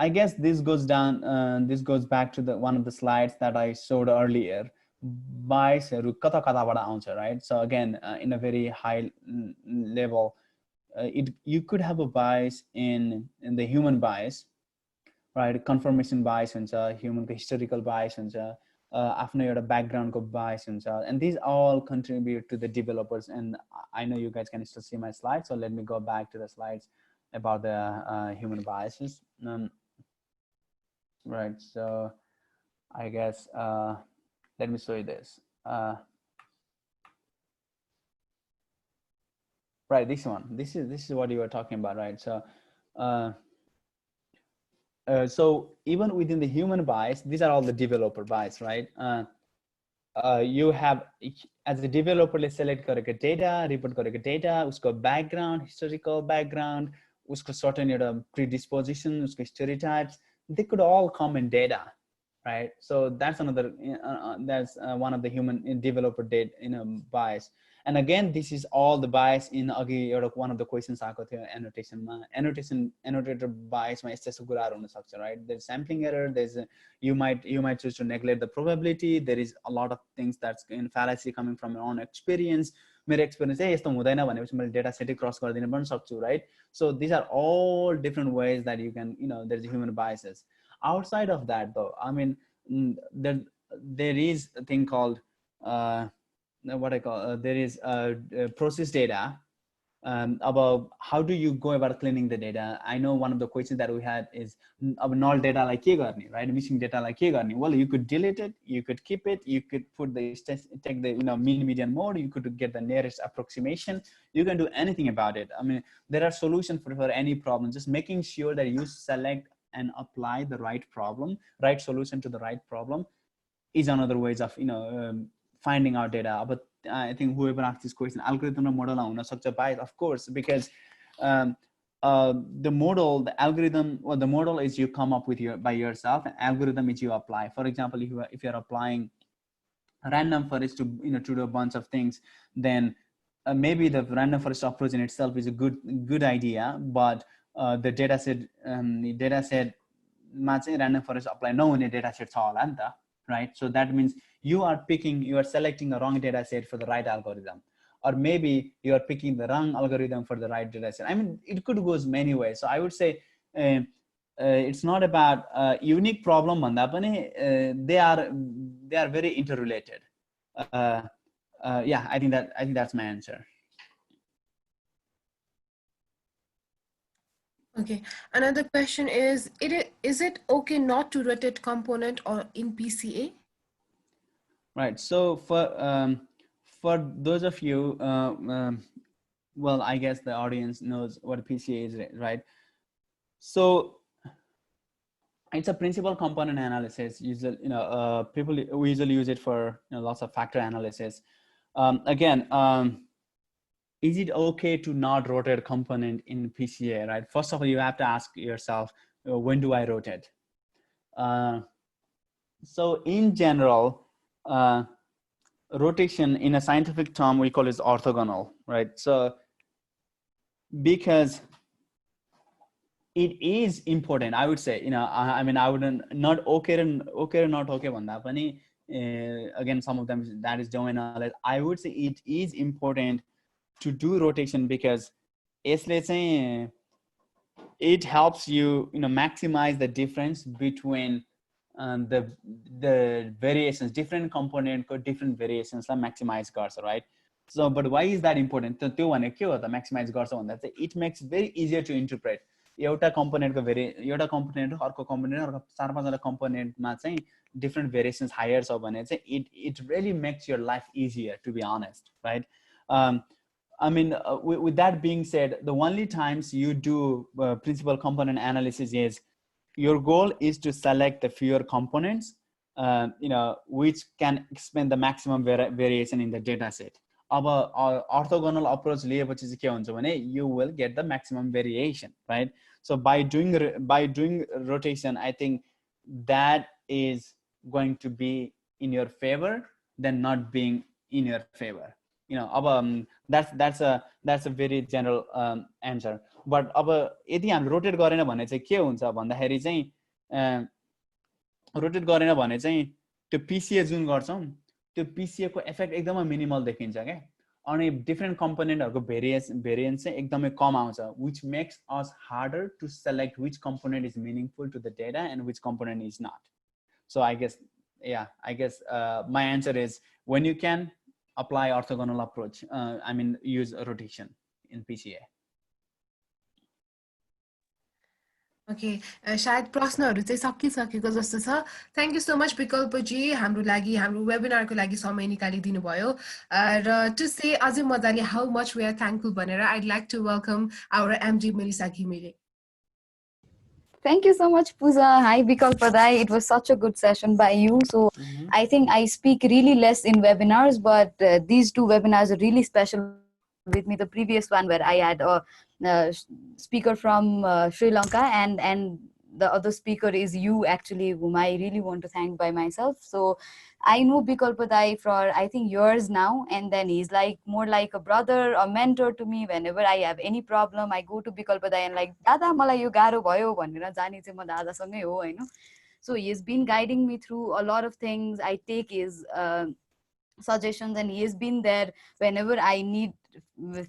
I guess this goes down. This goes back to the one of the slides that I showed earlier. Biasहरू कता कताबाट आउँछ, right? So again, in a very high level, you could have a bias in the human bias, right? Confirmation bias हुन्छ, human historical bias हुन्छ, आफ्नो एउटा background को bias हुन्छ, and these all contribute to the developers. And I know you guys can still see my slides, so let me go back to the slides about the human biases. Right, so I guess let me show you this. Right, this one. This is what you were talking about, right? So, so even within the human bias, these are all the developer bias, right? You have, as a developer, let's select गरेको data, report गरेको data, उसको background, historical background, उसको certain predisposition, उसको stereotypes, they could all come in data, right? So that's another, that's one of the human developer data, bias. And again, this is all the bias in one of the questions annotator bias, right? There's sampling error. There's you might choose to neglect the probability. There is a lot of things that's in fallacy coming from your own experience. मेरो experience यस्तो हुँदैन भनेपछि मैले data set cross गरिदिन पनि सक्छु, right? So these are all different ways that you can, there's human biases. Outside of that, though, I mean, there is a thing called what I call there is process data about how do you go about cleaning the data. I know one of the questions that we had is null data like ke garne, right? Missing data like ke garne. Well, you could delete it, you could keep it, you could put the take the mean median mode, you could get the nearest approximation, you can do anything about it. I mean, there are solutions for any problem. Just making sure that you select and apply the right solution to the right problem is another ways of finding out data. But I think whoever asked this question, algorithm or model is such a bias, of course, because the model, the algorithm, or the model is you come up with by yourself, and algorithm is you apply. For example, if you're applying random forest to to do a bunch of things, then maybe the random forest approach in itself is a good idea, but the data set random forest apply no one data set right? So that means you are selecting a wrong data set for the right algorithm, or maybe you are picking the wrong algorithm for the right data set. I mean, it could go many ways. So I would say it's not about unique problem, they are very interrelated. Yeah, I think that's my answer. Okay, another question is it okay not to rotate component or in PCA? Right, so for those of you, well, I guess the audience knows what a PCA is, right? So it's a principal component analysis. Usually, we usually use it for lots of factor analysis. Again, is it okay to not rotate component in PCA, right? First of all, you have to ask yourself, when do I rotate? So in general, rotation in a scientific term, we call it orthogonal, right? So because it is important, I would say, I mean, I wouldn't, not okay or not okay one that, again, some of them that is domain knowledge. I would say it is important to do rotation because it helps you maximize the difference between the variations, different component got different variations that maximize garsa, right? So but why is that important? The maximize garsa one, it makes it very easier to interpret. Euta component component or component different variations higher, so it really makes your life easier, to be honest, right? I mean, with that being said, the only times you do principal component analysis is your goal is to select the fewer components, which can explain the maximum variation in the data set. Our orthogonal approach, you will get the maximum variation, right? So by doing rotation, I think that is going to be in your favor than not being in your favor. अब that's a very general answer. But अब यदि हामी rotate गरेन भने चाहिँ के हुन्छ भन्दाखेरि चाहिँ रोटेट गरेन भने चाहिँ त्यो पिसिए जुन गर्छौं त्यो पिसिए को इफेक्ट एकदमै मिनिमल देखिन्छ के अनि डिफरेन्ट कम्पोनेन्टहरुको भेरिएन्स चाहिँ एकदमै कम आउँछ which makes us harder to select which component is meaningful to the data and which component is not. So I guess my answer is when you can apply orthogonal approach, I mean use rotation in PCA. Okay, शायद प्रश्नहरु चाहिँ सकिसकेको जस्तो छ. Thank you so much विकल्प जी हाम्रो लागि हाम्रो वेबिनारको लागि समय निकालिदिनु भयो. र to say अझै मजाले how much we are thankful भनेर I'd like to welcome our MD Melissa Ghimire. Thank you so much, Pooja. Hi, Bikalpa Dai. It was such a good session by you. So I think I speak really less in webinars, but these two webinars are really special with me. The previous one where I had a speaker from Sri Lanka and the other speaker is you actually, whom I really want to thank by myself. So I know Bikalpa Dai for I think years now, and then he's like more like a brother, a mentor to me. Whenever I have any problem, I go to Bikalpa Dai and like, Dada, malai yo garo bhayo bhanera jani chai ma dada sangai ho haina. So he has been guiding me through a lot of things. I take his suggestions, and he has been there whenever I need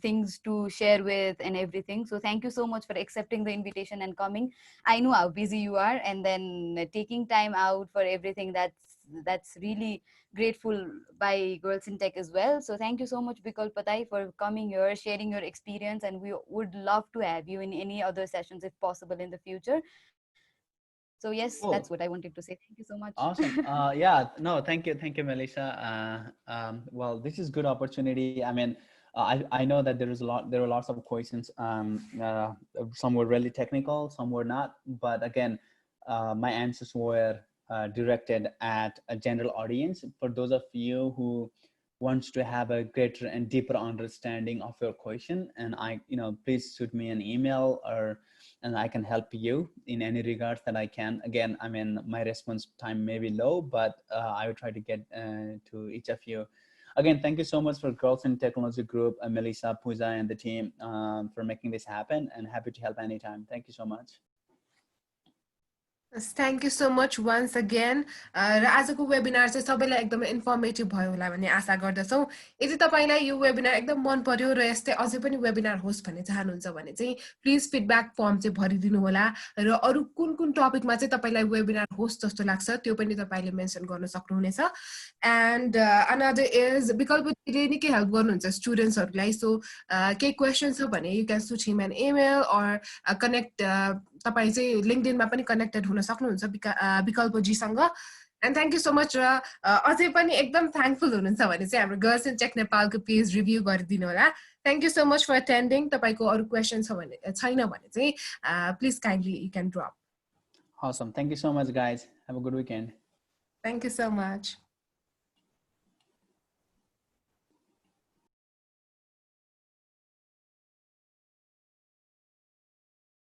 things to share with and everything. So thank you so much for accepting the invitation and coming. I know how busy you are, and then taking time out for everything. That's really grateful by Girls in Tech as well. So thank you so much, Bikalpa Dai, for coming here, sharing your experience, and we would love to have you in any other sessions if possible in the future. So yes, that's what I wanted to say. Thank you so much. Awesome. Yeah, no, thank you, Melissa. Well, this is good opportunity. I mean, I know that there were lots of questions. Some were really technical, some were not. But again, my answers were directed at a general audience. For those of you who wants to have a greater and deeper understanding of your question, and please shoot me an email and I can help you in any regards that I can. Again, I mean, my response time may be low, but I will try to get to each of you. Again, thank you so much for Girls in Technology Group, Melissa, Pooja, and the team for making this happen, and happy to help anytime. Thank you so much. Thank you so much once again. र आजको webinar चाहिँ सबैलाई एकदमै informative भयो होला भन्ने आशा गर्दछौं. यदि तपाईलाई यो webinar एकदम मन पर्यो र यस्तै अझै पनि वेबिनार होस् भन्ने चाहनुहुन्छ भने चाहिँ प्लिज फिडब्याक फर्म चाहिँ भरिदिनु होला र अरु कुन कुन टपिकमा चाहिँ तपाईलाई वेबिनार होस् जस्तो लाग्छ त्यो पनि तपाईले मेन्सन गर्न सक्नुहुनेछ. एन्ड अनदर इज विकल्पले निकै हेल्प गर्नुहुन्छ स्टुडेन्ट्सहरुलाई. सो केही क्वेशन छ भने you can shoot him an email or connect तपाई चाहिँ लिंक्डइनमा पनि कनेक्टेड हुन सक्नुहुन्छ विकल्प जीसँग. And thank you so much. र अझै पनि एकदम थ्याङ्कफुल हुनुहुन्छ भने चाहिँ हाम्रो गर्ल्स इन टेक नेपालको पेज रिभ्यू गरिदिनु होला. Thank you so much for attending. तपाईको अरु क्वेशन छैन भने चाहिँ please kindly you can drop. Awesome. Thank you so much, guys. Have a good weekend. Thank you so much.